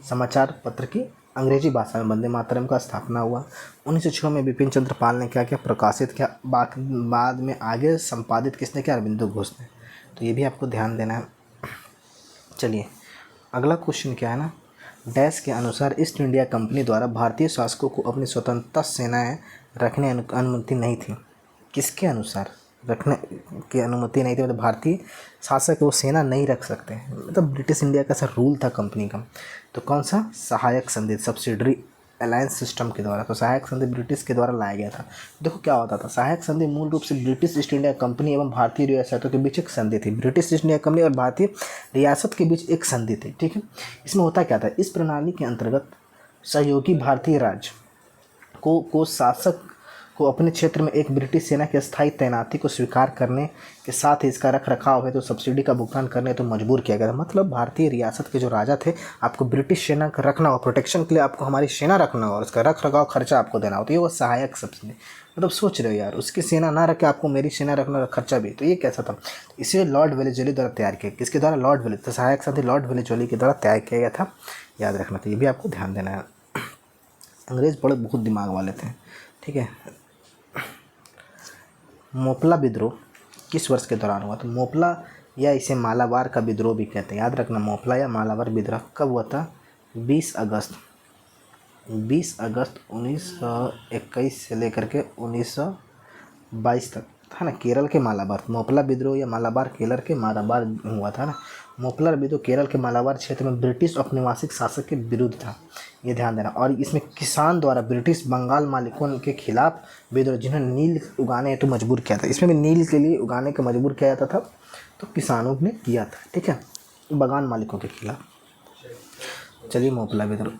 समाचार पत्र की अंग्रेजी भाषा में वंदे मातरम का स्थापना हुआ। 1906 में बिपिन चंद्र पाल ने क्या किया? प्रकाशित किया। बाद में आगे संपादित किसने किया? अरविंदो घोष ने। तो ये भी आपको ध्यान देना है। चलिए अगला क्वेश्चन क्या है ना, डैश के अनुसार ईस्ट इंडिया कंपनी द्वारा भारतीय शासकों को अपनी स्वतंत्रता सेनाएं रखने अनुमति नहीं थी। किसके अनुसार रखने की अनुमति नहीं थी, मतलब भारतीय शासक वो सेना नहीं रख सकते, मतलब ब्रिटिश इंडिया का ऐसा रूल था कंपनी का। तो कौन सा, सहायक संधि, सब्सिडरी अलायंस सिस्टम के द्वारा। तो सहायक संधि ब्रिटिश के द्वारा लाया गया था। देखो क्या होता था, सहायक संधि मूल रूप से ब्रिटिश ईस्ट इंडिया कंपनी एवं भारतीय रियासतों के बीच एक संधि थी। ब्रिटिश ईस्ट इंडिया कंपनी और भारतीय रियासत के बीच एक संधि थी, ठीक है। इसमें होता क्या था, इस प्रणाली के अंतर्गत सहयोगी भारतीय राज्य को शासक को अपने क्षेत्र में एक ब्रिटिश सेना की अस्थायी तैनाती को स्वीकार करने के साथ ही इसका रख रखाव है तो सब्सिडी का भुगतान करने तो मजबूर किया गया था। मतलब भारतीय रियासत के जो राजा थे, आपको ब्रिटिश सेना का रखना हो, प्रोटेक्शन के लिए आपको हमारी सेना रखना हो और उसका रख रखाव खर्चा आपको देना हो, तो ये वो सहायक सब्सिडी। मतलब सोच रहे हो यार, उसकी सेना ना रखे आपको मेरी सेना रखना खर्चा भी, तो ये कैसा था। इसे लॉर्ड वेलेस्ली द्वारा तैयार किया। किसके द्वारा, लॉर्ड वेलेस्ली। तो सहायक संधि लॉर्ड वेलेस्ली के द्वारा तैयार किया गया था, याद रखना। तो ये भी आपको ध्यान देना है। अंग्रेज बड़े बहुत दिमाग वाले थे, ठीक है। मोपला विद्रोह किस वर्ष के दौरान हुआ, तो मोपला या इसे मालाबार का विद्रोह भी कहते हैं, याद रखना। मोपला या मालाबार विद्रोह कब हुआ था, 20 अगस्त 1921 से लेकर के 1922 तक था ना, केरल के मालाबार। मोपला विद्रोह या मालाबार केरल के मालाबार हुआ था ना। मोपला विद्रोह केरल के मालाबार क्षेत्र में ब्रिटिश औपनिवेशिक शासक के विरुद्ध था, ये ध्यान देना। और इसमें किसान द्वारा ब्रिटिश बंगाल मालिकों के खिलाफ विद्रोह, जिन्हें नील उगाने हेतु मजबूर किया था। इसमें भी नील के लिए उगाने को मजबूर किया जाता था, तो किसानों ने किया था, ठीक है, बगान मालिकों के खिलाफ। चलिए मोपला विद्रोह।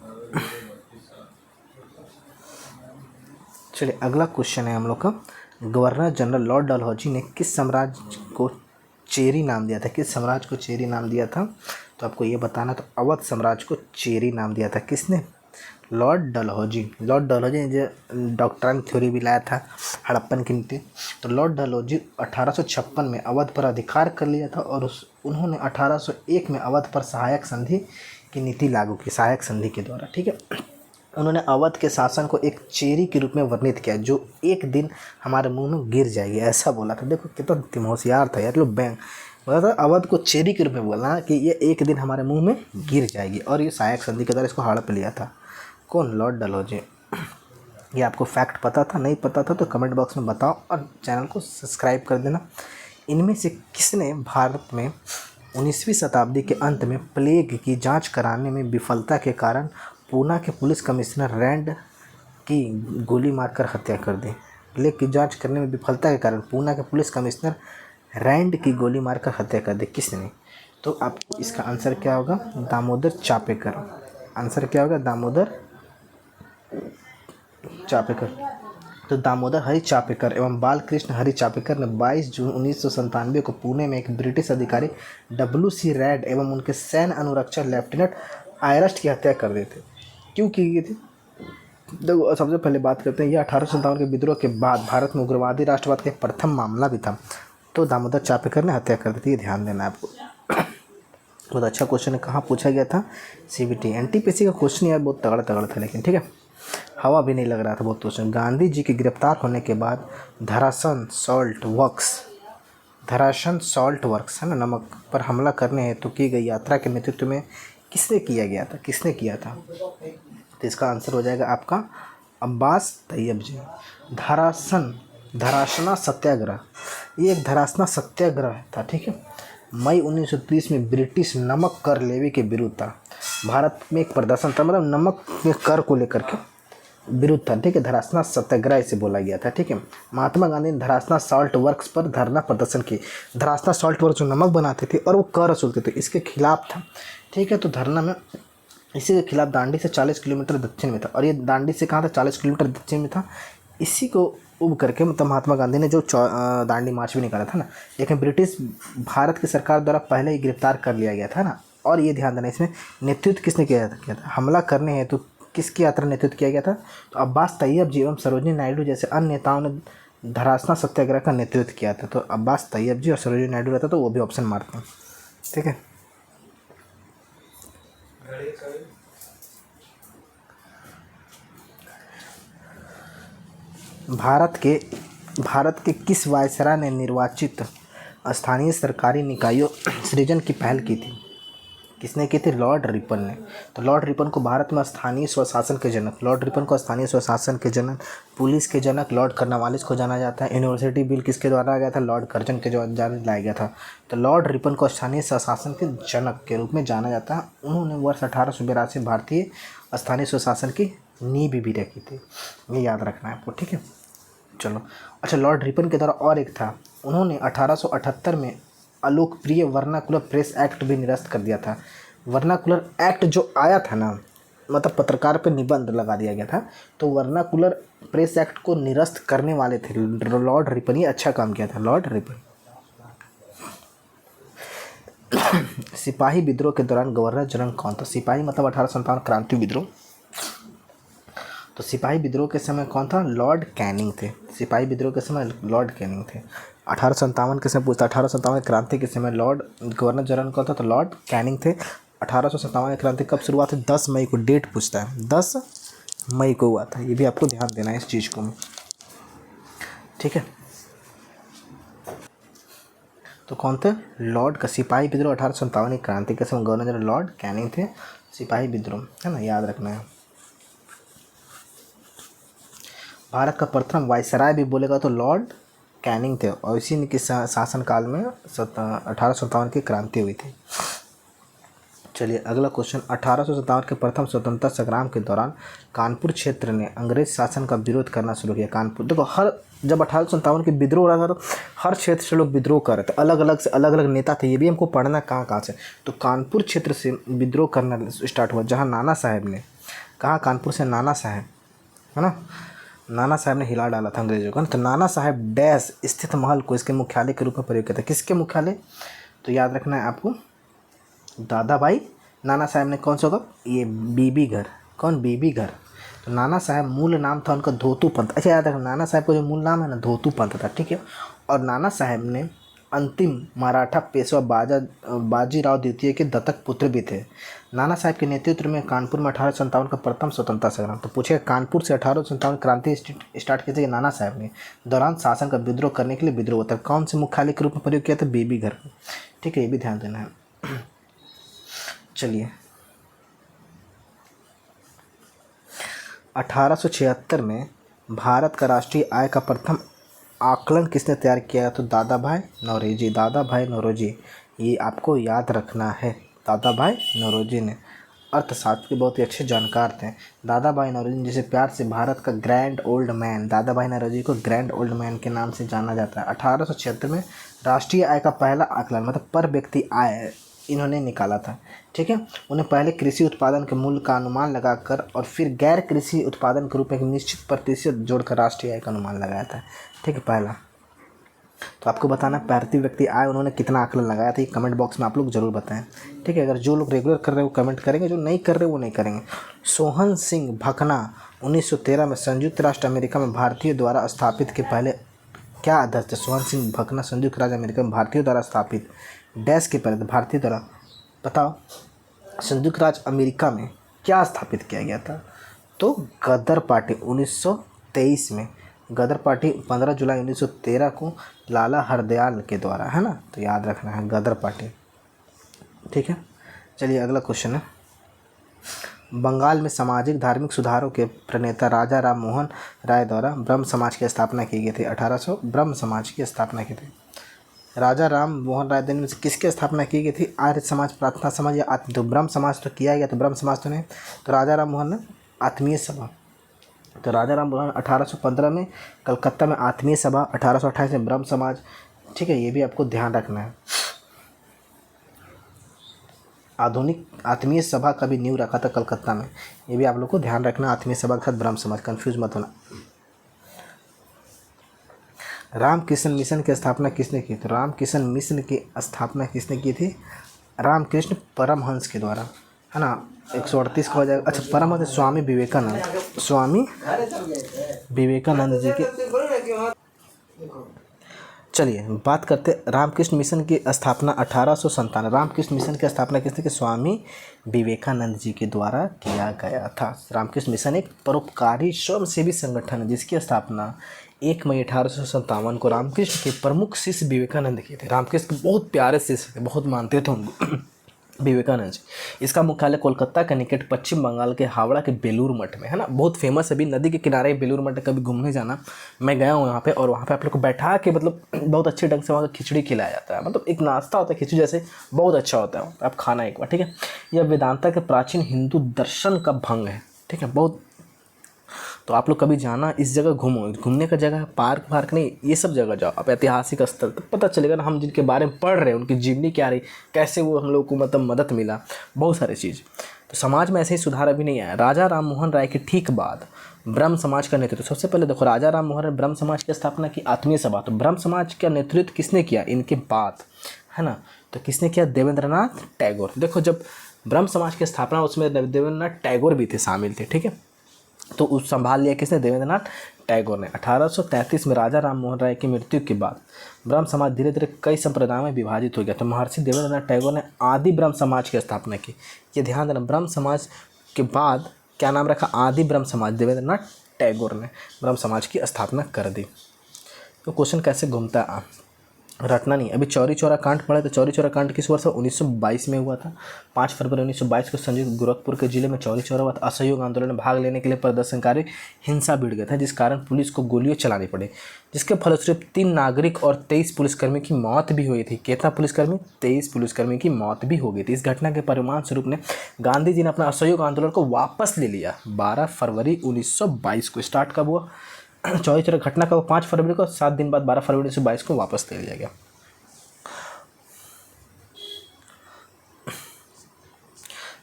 चलिए अगला क्वेश्चन है हम लोग का, गवर्नर जनरल लॉर्ड डलहौजी ने किस साम्राज्य को चेरी नाम दिया था। किस साम्राज्य को चेरी नाम दिया था, तो आपको ये बताना। तो अवध साम्राज्य को चेरी नाम दिया था, किसने, लॉर्ड डलहौजी। लॉर्ड डलहौजी ने जो डॉक्ट्राइन थ्योरी भी लाया था, हड़प्पन की नीति। तो लॉर्ड डलहौजी 1856 में अवध पर अधिकार कर लिया था और उन्होंने 1801 में अवध पर सहायक संधि की नीति लागू की, सहायक संधि के द्वारा, ठीक है। उन्होंने अवध के शासन को एक चेरी के रूप में वर्णित किया, जो एक दिन हमारे मुंह में गिर जाएगी, ऐसा बोला था। देखो कितना होशियार था यार, लोग बैंक बोला था अवध को चेरी के रूप में बोला कि ये एक दिन हमारे मुंह में गिर जाएगी, और ये सहायक संधि के द्वारा इसको हड़प लिया था। कौन, लॉर्ड डलहौजी। ये आपको फैक्ट पता था, नहीं पता था तो कमेंट बॉक्स में बताओ और चैनल को सब्सक्राइब कर देना। इनमें से किसने भारत में 19वीं शताब्दी के अंत में प्लेग की जाँच कराने में विफलता के कारण पूना के पुलिस कमिश्नर रैंड की गोली मारकर हत्या कर दी। प्लेग की जांच करने में विफलता के कारण पूना के पुलिस कमिश्नर रैंड की गोली मारकर हत्या कर दी, किसने। तो आप इसका आंसर क्या होगा, दामोदर चापेकर। आंसर क्या होगा, दामोदर चापेकर। तो दामोदर हरि चापेकर एवं बालकृष्ण हरि चापेकर ने 22 जून 1997 को पुणे में एक ब्रिटिश अधिकारी WC रैंड एवं उनके सैन्य अनुरक्षक लेफ्टिनेंट आयरस्ट की हत्या कर दी थी। क्यों की गई थी, देखो सबसे पहले बात करते हैं, यह 1857 के विद्रोह के बाद भारत में उग्रवादी राष्ट्रवाद का प्रथम मामला भी था। तो दामोदर चापेकर ने हत्या कर दी थी, ये ध्यान देना है आपको। बहुत अच्छा क्वेश्चन है, कहाँ पूछा गया था, CBT NTPC का क्वेश्चन यार बहुत तगड़ा तगड़ा था, लेकिन ठीक है, हवा भी नहीं लग रहा था बहुत क्वेश्चन। गांधी जी के गिरफ्तार होने के बाद धरासन सॉल्ट वर्क्स है ना, नमक पर हमला करने हेतु की गई यात्रा के नेतृत्व में किसने किया गया था, किसने किया था। तो इसका आंसर हो जाएगा आपका अब्बास तैयब जी। धरासना सत्याग्रह, ये एक धरासना सत्याग्रह था, ठीक है। मई 1930 में ब्रिटिश नमक कर लेवी के विरुद्ध था। भारत में एक प्रदर्शन था, मतलब नमक में कर को लेकर के विरुद्ध था, ठीक है। धरासना सत्याग्रह इसे बोला गया था, ठीक है। महात्मा गांधी ने धरासना सॉल्ट वर्क्स पर धरना प्रदर्शन की। धरासना सॉल्ट वर्क्स जो नमक बनाते थे और वो कर वसूलते थे, इसके खिलाफ था, ठीक है। तो धरना में इसी के खिलाफ दांडी से 40 किलोमीटर दक्षिण में था, और ये दांडी से कहाँ था, 40 किलोमीटर दक्षिण में था। इसी को उब करके मतलब महात्मा गांधी ने जो दांडी मार्च भी निकाला था ना, लेकिन ब्रिटिश भारत की सरकार द्वारा पहले ही गिरफ्तार कर लिया गया था ना। और ये ध्यान देना, इसमें नेतृत्व किसने किया था, हमला करने हेतु किसकी यात्रा नेतृत्व किया गया था, तो अब्बास तैयब जी एवं सरोजिनी नायडू जैसे अन्य नेताओं ने धरासना सत्याग्रह का नेतृत्व किया था। तो अब्बास तैयब जी और सरोजिनी नायडू रहता तो वो भी ऑप्शन मारते हैं, ठीक है। भारत के किस वायसराय ने निर्वाचित स्थानीय सरकारी निकायों सृजन की पहल की थी। किसने की थी? लॉर्ड रिपन ने। तो लॉर्ड रिपन को भारत में स्थानीय स्वशासन के जनक, लॉर्ड रिपन को स्थानीय स्वशासन के जनक, पुलिस के जनक लॉर्ड कर्नवालिस को जाना जाता है। यूनिवर्सिटी बिल किसके द्वारा आ गया था? लॉर्ड कर्जन के द्वारा लाया गया था। तो लॉर्ड रिपन को स्थानीय स्वशासन के जनक के रूप में जाना जाता है। उन्होंने वर्ष 1882 भारतीय स्थानीय स्वशासन की नींव भी रखी थी, ये याद रखना है आपको, ठीक है। चलो अच्छा, लॉर्ड रिपन के द्वारा और एक था, उन्होंने 1878 में अलोकप्रिय वर्नाकुलर प्रेस एक्ट भी निरस्त कर दिया था। वर्नाकुलर एक्ट जो आया था ना, मतलब पत्रकार पे निबंध लगा दिया गया था, तो वर्नाकुलर प्रेस एक्ट को निरस्त करने वाले थे लॉर्ड रिपन। ये अच्छा काम किया था लॉर्ड रिपन। सिपाही विद्रोह के दौरान गवर्नर जनरल कौन था? सिपाही मतलब 1857 क्रांति विद्रोह। तो सिपाही विद्रोह के समय कौन था? लॉर्ड कैनिंग थे। सिपाही विद्रोह के समय लॉर्ड कैनिंग थे। 1857 के समय पूछता, 1857 क्रांति के समय लॉर्ड गवर्नर जनरल कौन था? तो लॉर्ड कैनिंग थे। 1857 क्रांति कब शुरुआत हुई? 10 मई को, डेट पूछता है, 10 मई को हुआ था। ये भी आपको ध्यान देना है इस चीज़ को, ठीक है। तो कौन थे? लॉर्ड का सिपाही विद्रोह 1857 की क्रांति के समय गवर्नर जनरल लॉर्ड कैनिंग थे। सिपाही विद्रोह है ना, याद रखना है। भारत का प्रथम वायसराय भी बोलेगा तो लॉर्ड कैनिंग थे, और इसी के शासनकाल में 1857 की क्रांति हुई थी। चलिए अगला क्वेश्चन, 1857 के प्रथम स्वतंत्रता संग्राम के दौरान कानपुर क्षेत्र ने अंग्रेज शासन का विरोध करना शुरू किया। कानपुर देखो, हर जब 1857 के विद्रोह हो रहा था तो हर क्षेत्र से लोग विद्रोह कर रहे थे, अलग अलग से अलग अलग नेता थे। ये भी हमको पढ़ना कहाँ कहाँ से। तो कानपुर क्षेत्र से विद्रोह करना स्टार्ट हुआ, जहाँ नाना साहब ने कहा, कानपुर से नाना साहब है ना, नाना साहब ने हिला डाला था अंग्रेजों को। तो नाना साहब डैश स्थित महल को इसके मुख्यालय के रूप में प्रयोग किया था। किसके मुख्यालय? तो याद रखना है आपको, दादा भाई नाना साहब ने कौन सा होगा? ये बीबी घर। कौन? बीबी घर। तो नाना साहब मूल नाम था उनका धोतू पंत। अच्छा याद रखना, नाना साहब का जो मूल नाम है ना, धोतू पंत था, ठीक है। और नाना साहब ने अंतिम मराठा पेशवा बाजीराव द्वितीय के दत्तक पुत्र भी थे। नाना साहब के नेतृत्व में कानपुर में 1857 का प्रथम स्वतंत्रता संग्राम। तो पूछेगा कानपुर से 1857 क्रांति स्टार्ट की थी नाना साहब ने, दौरान शासन का विद्रोह करने के लिए विद्रोह होता है। कौन से मुख्यालय के रूप में प्रयोग किया था? बीबी घर, ठीक है, ये भी ध्यान देना है। चलिए 1876 में भारत का राष्ट्रीय आय का प्रथम आकलन किसने तैयार किया? तो दादा भाई नौरोजी। दादा भाई नौरोजी, ये आपको याद रखना है, दादा भाई नौरोजी ने। अर्थशास्त्र के बहुत ही अच्छे जानकार थे दादा भाई नौरोजी, जिसे प्यार से भारत का ग्रैंड ओल्ड मैन, दादा भाई नौरोजी को ग्रैंड ओल्ड मैन के नाम से जाना जाता है। 1876 में राष्ट्रीय आय का पहला आकलन, मतलब पर व्यक्ति आय, इन्होंने निकाला था, ठीक है। उन्हें पहले कृषि उत्पादन के मूल्य का अनुमान लगाकर और फिर गैर कृषि उत्पादन के रूप में एक निश्चित प्रतिशत जोड़कर राष्ट्रीय आय का अनुमान लगाया था, ठीक है, पहला। तो आपको बताना प्रति व्यक्ति आय उन्होंने कितना आकलन लगाया था, ये कमेंट बॉक्स में आप लोग जरूर बताएं, ठीक है। अगर जो लोग रेगुलर कर रहे हैं वो कमेंट करेंगे, जो नहीं कर रहे वो नहीं करेंगे। सोहन सिंह भकना 1913 में संयुक्त राष्ट्र अमेरिका में भारतीय द्वारा स्थापित के पहले क्या अध्यक्ष थे? सोहन सिंह भकना संयुक्त राज्य अमेरिका में भारतीय द्वारा स्थापित डैश के पहले भारतीय द्वारा, बताओ संयुक्त राज्य अमेरिका में क्या स्थापित किया गया था? तो गदर पार्टी 1923 में, गदर पार्टी 15 जुलाई 1913 को लाला हरदयाल के द्वारा, है ना, तो याद रखना है गदर पार्टी, ठीक है। चलिए अगला क्वेश्चन है, बंगाल में सामाजिक धार्मिक सुधारों के प्रणेता राजा राम मोहन राय द्वारा ब्रह्म समाज की स्थापना की गई थी। 1800 ब्रह्म समाज की स्थापना की थी। राजा राम मोहन राय में से किसकी स्थापना की गई थी? आर्य समाज, प्रार्थना समाज या आत्म, तो ब्रह्म समाज तो किया गया, तो ब्रह्म समाज तो नहीं, तो राजा राम मोहन ने आत्मीय सभा। तो राजा राम मोहन 1815 में कलकत्ता में आत्मीय सभा, 1828 में ब्रह्म समाज, ठीक है, ये भी आपको ध्यान रखना है। आधुनिक आत्मीय सभा का भी नींव रखा था कलकत्ता में, ये भी आप लोग को ध्यान रखना, आत्मीय सभा के साथ ब्रह्म समाज, कंफ्यूज मत होना। रामकृष्ण मिशन की स्थापना किसने की? तो रामकृष्ण मिशन की स्थापना किसने की थी? रामकृष्ण परमहंस के द्वारा, है ना। 138 का हो जाएगा। अच्छा, परमहंस स्वामी विवेकानंद, स्वामी विवेकानंद जी के। चलिए बात करते रामकृष्ण मिशन की स्थापना 1897, रामकृष्ण मिशन की स्थापना किसने की? स्वामी विवेकानंद जी के द्वारा किया गया था। रामकृष्ण मिशन एक परोपकारी स्वयंसेवी संगठन है जिसकी स्थापना 1 मई 1857 को रामकृष्ण के प्रमुख शिष्य विवेकानंद किए थे। रामकृष्ण बहुत प्यारे शिष्य थे, बहुत मानते थे उनको। विवेकानंद जी। इसका मुख्यालय कोलकाता के निकट पश्चिम बंगाल के हावड़ा के बेलूर मठ में है ना, बहुत फेमस है, अभी नदी के किनारे बेलूर मठ, कभी घूमने जाना, मैं गया हूँ वहाँ पे, और वहाँ पे आप लोग को बैठा के मतलब बहुत अच्छे ढंग से वहाँ का खिचड़ी खिलाया जाता है, मतलब एक नाश्ता होता है खिचड़ी जैसे, बहुत अच्छा होता है, आप खाना एक बार, ठीक है। यह वेदांता के प्राचीन हिंदू दर्शन का भंग है, ठीक है, बहुत। तो आप लोग कभी जाना, इस जगह घूमो, घूमने का जगह है, पार्क वार्क नहीं, ये सब जगह जाओ आप, ऐतिहासिक स्थल, तो पता चलेगा ना हम जिनके बारे में पढ़ रहे हैं उनकी जीवनी क्या रही, कैसे वो हम लोग को मतलब मदद मिला, बहुत सारी चीज़। तो समाज में ऐसे ही सुधार अभी नहीं आया। राजा राम मोहन राय के ठीक बाद ब्रह्म समाज का नेतृत्व, सबसे पहले देखो राजा राम मोहन राय ब्रह्म समाज की स्थापना की, आत्मीय सभा, तो ब्रह्म समाज का नेतृत्व किसने किया इनके बाद, है ना, तो किसने किया, देवेंद्रनाथ टैगोर। देखो जब ब्रह्म समाज की स्थापना उसमें देवेंद्रनाथ टैगोर भी थे, शामिल थे, ठीक है। तो उस संभाल लिया किसने, देवेंद्रनाथ टैगोर ने। 1833 में राजा राम मोहन राय की मृत्यु के बाद ब्रह्म समाज धीरे धीरे कई संप्रदायों में विभाजित हो गया, तो महर्षि देवेंद्रनाथ टैगोर ने आदि ब्रह्म समाज की स्थापना की। ये ध्यान देना, ब्रह्म समाज के बाद क्या नाम रखा, आदि ब्रह्म समाज, देवेंद्रनाथ टैगोर ने ब्रह्म समाज की स्थापना कर दी। तो क्वेश्चन कैसे घूमता है, रटना नहीं। अभी चौरी चौरा कांड पढ़ा, तो चौरी चौरा कांड किस वर्ष 1922 में हुआ था। 5 फरवरी 1922 को संयुक्त गोरखपुर के जिले में चौरी चौरा हुआ था। असहयोग आंदोलन में भाग लेने के लिए प्रदर्शनकारी हिंसा भिड़ गए थे, जिस कारण पुलिस को गोलियां चलानी पड़ी, जिसके फलस्वरूप 3 नागरिक और 23 पुलिसकर्मी की मौत भी हुई थी। कितना पुलिसकर्मी, 23 पुलिसकर्मी की मौत भी हो गई थी। इस घटना के परिणाम स्वरूप ने गांधी जी ने अपना असहयोग आंदोलन को वापस ले लिया। 12 फरवरी 1922 को स्टार्ट कब हुआ, चौरी चौरा घटना का 5 फरवरी को, 7 दिन बाद 12 फरवरी 1922 को वापस ले लिया गया।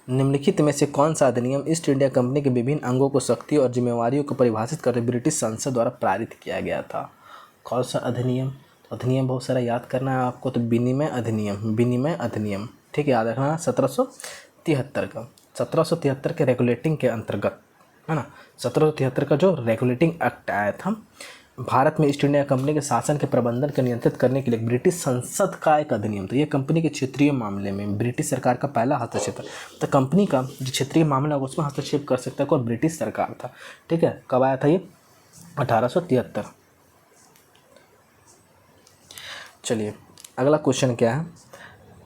निम्नलिखित में से कौन सा अधिनियम ईस्ट इंडिया कंपनी के विभिन्न अंगों को शक्ति और जिम्मेवारियों को परिभाषित करते ब्रिटिश संसद द्वारा पारित किया गया था। कौन सा अधिनियम, तो अधिनियम बहुत सारा याद करना है आपको, तो विनिमय अधिनियम, विनिमय अधिनियम, ठीक है, याद रखना 1773 का, 1773 के रेगुलेटिंग के अंतर्गत, है ना, 1773 का जो रेगुलेटिंग एक्ट आया था, भारत में ईस्ट इंडिया कंपनी के शासन के प्रबंधन को नियंत्रित करने के लिए ब्रिटिश संसद का एक अधिनियम था। यह कंपनी के क्षेत्रीय मामले में ब्रिटिश सरकार का पहला हस्तक्षेप था। तो कंपनी का जो क्षेत्रीय मामला होगा उसमें हस्तक्षेप कर सकता है कौन, ब्रिटिश सरकार था, ठीक है। कब आया था ये, 1873। चलिए अगला क्वेश्चन क्या है,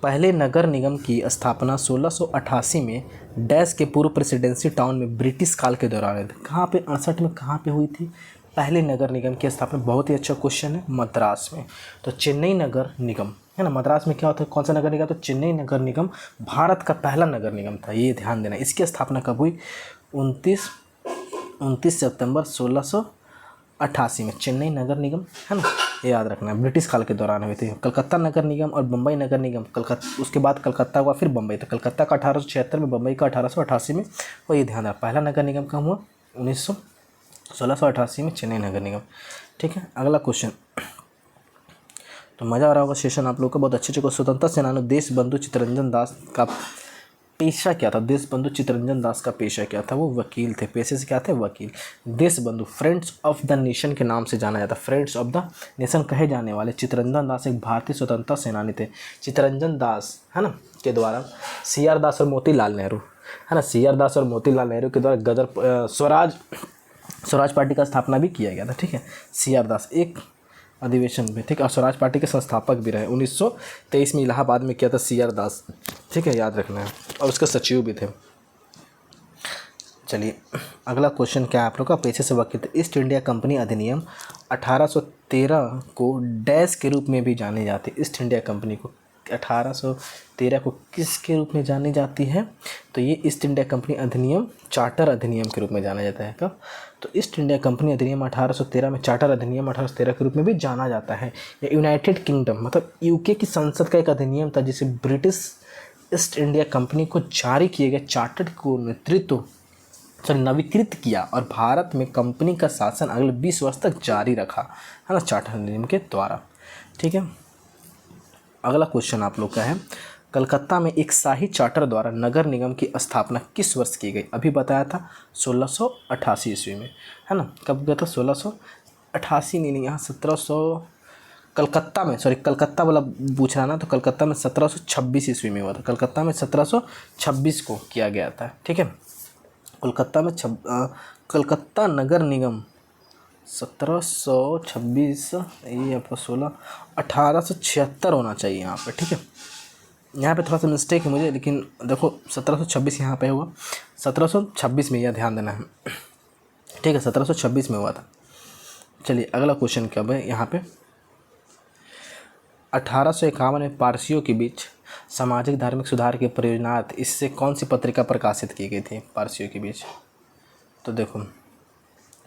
पहले नगर निगम की स्थापना 1688 में डैश के पूर्व प्रेसिडेंसी टाउन में ब्रिटिश काल के दौरान हुई थी। कहाँ पे, 68 में कहाँ पे हुई थी पहले नगर निगम की स्थापना, बहुत ही अच्छा क्वेश्चन है, मद्रास में। तो चेन्नई नगर निगम, है ना, मद्रास में क्या होता है, कौन सा नगर निगम, तो चेन्नई नगर निगम भारत का पहला नगर निगम था, ये ध्यान देना। इसकी स्थापना कब हुई, 29 सितंबर 1688 में चेन्नई नगर निगम, है ना, ये याद रखना है, ब्रिटिश काल के दौरान हुए थे। कलकत्ता नगर निगम और बम्बई नगर निगम, कलकत्ता उसके बाद कलकत्ता हुआ, फिर बम्बई, तो कलकत्ता का 1876 में, बम्बई का 1888 में, और ये ध्यान रखना पहला नगर निगम कब हुआ, 1688 में चेन्नई नगर निगम, ठीक है। अगला क्वेश्चन, तो मज़ा आ रहा होगा सेशन आप लोग का, बहुत अच्छे को। स्वतंत्रता सेनानी देश बंधु चित्तरंजन दास का पेशा क्या था, देश बंधु चित्तरंजन दास का पेशा क्या था, वो वकील थे, पेशे से क्या थे, वकील। देश बंधु फ्रेंड्स ऑफ द नेशन के नाम से जाना जाता, फ्रेंड्स ऑफ द नेशन कहे जाने वाले चित्तरंजन दास एक भारतीय स्वतंत्रता सेनानी थे। चित्तरंजन दास, है ना, के द्वारा CR दास और मोतीलाल नेहरू, है ना, CR दास और मोतीलाल नेहरू के द्वारा गदर स्वराज पार्टी का स्थापना भी किया गया था, ठीक है। CR दास एक अधिवेशन में, ठीक है, और स्वराज पार्टी के संस्थापक भी रहे। 1923 में इलाहाबाद में किया था CR दास, ठीक है, याद रखना है, और उसके सचिव भी थे। चलिए अगला क्वेश्चन क्या है आप लोग का, पेशे से वाकिफ। ईस्ट इंडिया कंपनी अधिनियम 1813 को डैश के रूप में भी जाने जाते, ईस्ट इंडिया कंपनी को 1813 को किसके रूप में जानी जाती है, तो ये ईस्ट इंडिया कंपनी अधिनियम चार्टर अधिनियम के रूप में जाना जाता है। कब, तो ईस्ट इंडिया कंपनी अधिनियम 1813 में, चार्टर अधिनियम 1813 के रूप में भी जाना जाता है। ये यूनाइटेड किंगडम मतलब UK की संसद का एक अधिनियम था, जिसे ब्रिटिश ईस्ट इंडिया कंपनी को जारी किए गए चार्टर को नेतृत्व नवीकृत किया, और भारत में कंपनी का शासन अगले 20 वर्ष तक जारी रखा, है ना, चार्टर अधिनियम के द्वारा, ठीक है। अगला क्वेश्चन आप लोग का है, कलकत्ता में एक शाही चार्टर द्वारा नगर निगम की स्थापना किस वर्ष की गई, अभी बताया था 1688 ईस्वी में, है ना, कब गया था, 1688 नहीं, यहाँ 1700, कलकत्ता में, सॉरी कलकत्ता वाला पूछ रहा ना, तो कलकत्ता में 1726 ईस्वी में हुआ था, कलकत्ता में 1726 को किया गया था, ठीक है। कोलकाता में कलकत्ता नगर निगम 1726, ये आपका 1876 होना चाहिए यहाँ पे, ठीक है, यहाँ पे थोड़ा सा मिस्टेक है मुझे, लेकिन देखो 1726 यहाँ पे हुआ, 1726 में, यह ध्यान देना है, ठीक है, 1726 में हुआ था। चलिए अगला क्वेश्चन क्या है यहाँ पे, 1851 में पारसियों के बीच सामाजिक धार्मिक सुधार के प्रयोजनार्थ इससे कौन सी पत्रिका प्रकाशित की गई थी पारसियों के बीच? तो देखो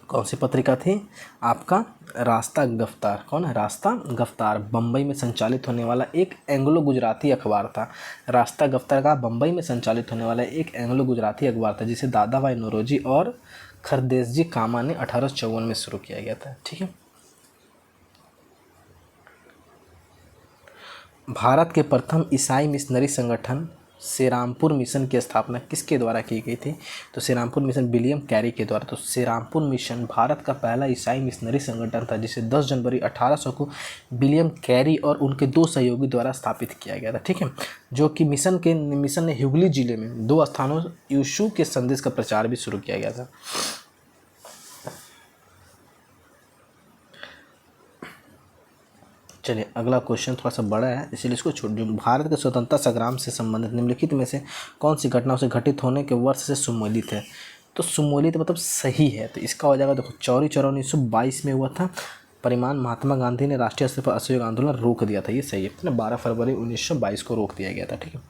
कौन सी पत्रिका थी आपका, रास्ता गिरफ्तार। कौन है? रास्ता गिरफ्तार, बम्बई में संचालित होने वाला एक एंग्लो गुजराती अखबार था। रास्ता गिरफ्तार का बम्बई में संचालित होने वाला एक एंग्लो गुजराती अखबार था, जिसे दादा भाई नौरोजी और खरदेश जी कामा ने 1854 में शुरू किया गया था। ठीक है, भारत के प्रथम ईसाई मिशनरी संगठन श्रीरामपुर मिशन की स्थापना किसके द्वारा की गई थी? तो श्रीरामपुर मिशन विलियम कैरी के द्वारा। तो श्रीरामपुर मिशन भारत का पहला ईसाई मिशनरी संगठन था, जिसे 10 जनवरी 1800 को विलियम कैरी और उनके 2 सहयोगी द्वारा स्थापित किया गया था। ठीक है, जो कि मिशन ने हुगली जिले में 2 स्थानों यीशु के संदेश का प्रचार भी शुरू किया गया था। चलिए अगला क्वेश्चन थोड़ा सा बड़ा है, इसलिए इसको छोड़ दूँ। भारत के स्वतंत्रता संग्राम से संबंधित निम्नलिखित में से कौन सी घटनाओं से घटित होने के वर्ष से सुमेलित है? तो सुमेलित मतलब सही है, तो इसका हो जाएगा देखो, चौरी चौरा 1922 में हुआ था। परिमाण, महात्मा गांधी ने राष्ट्रीय स्तर पर असहयोग आंदोलन रोक दिया था, ये सही है ना, 12 फरवरी 1922 को रोक दिया गया था। ठीक है,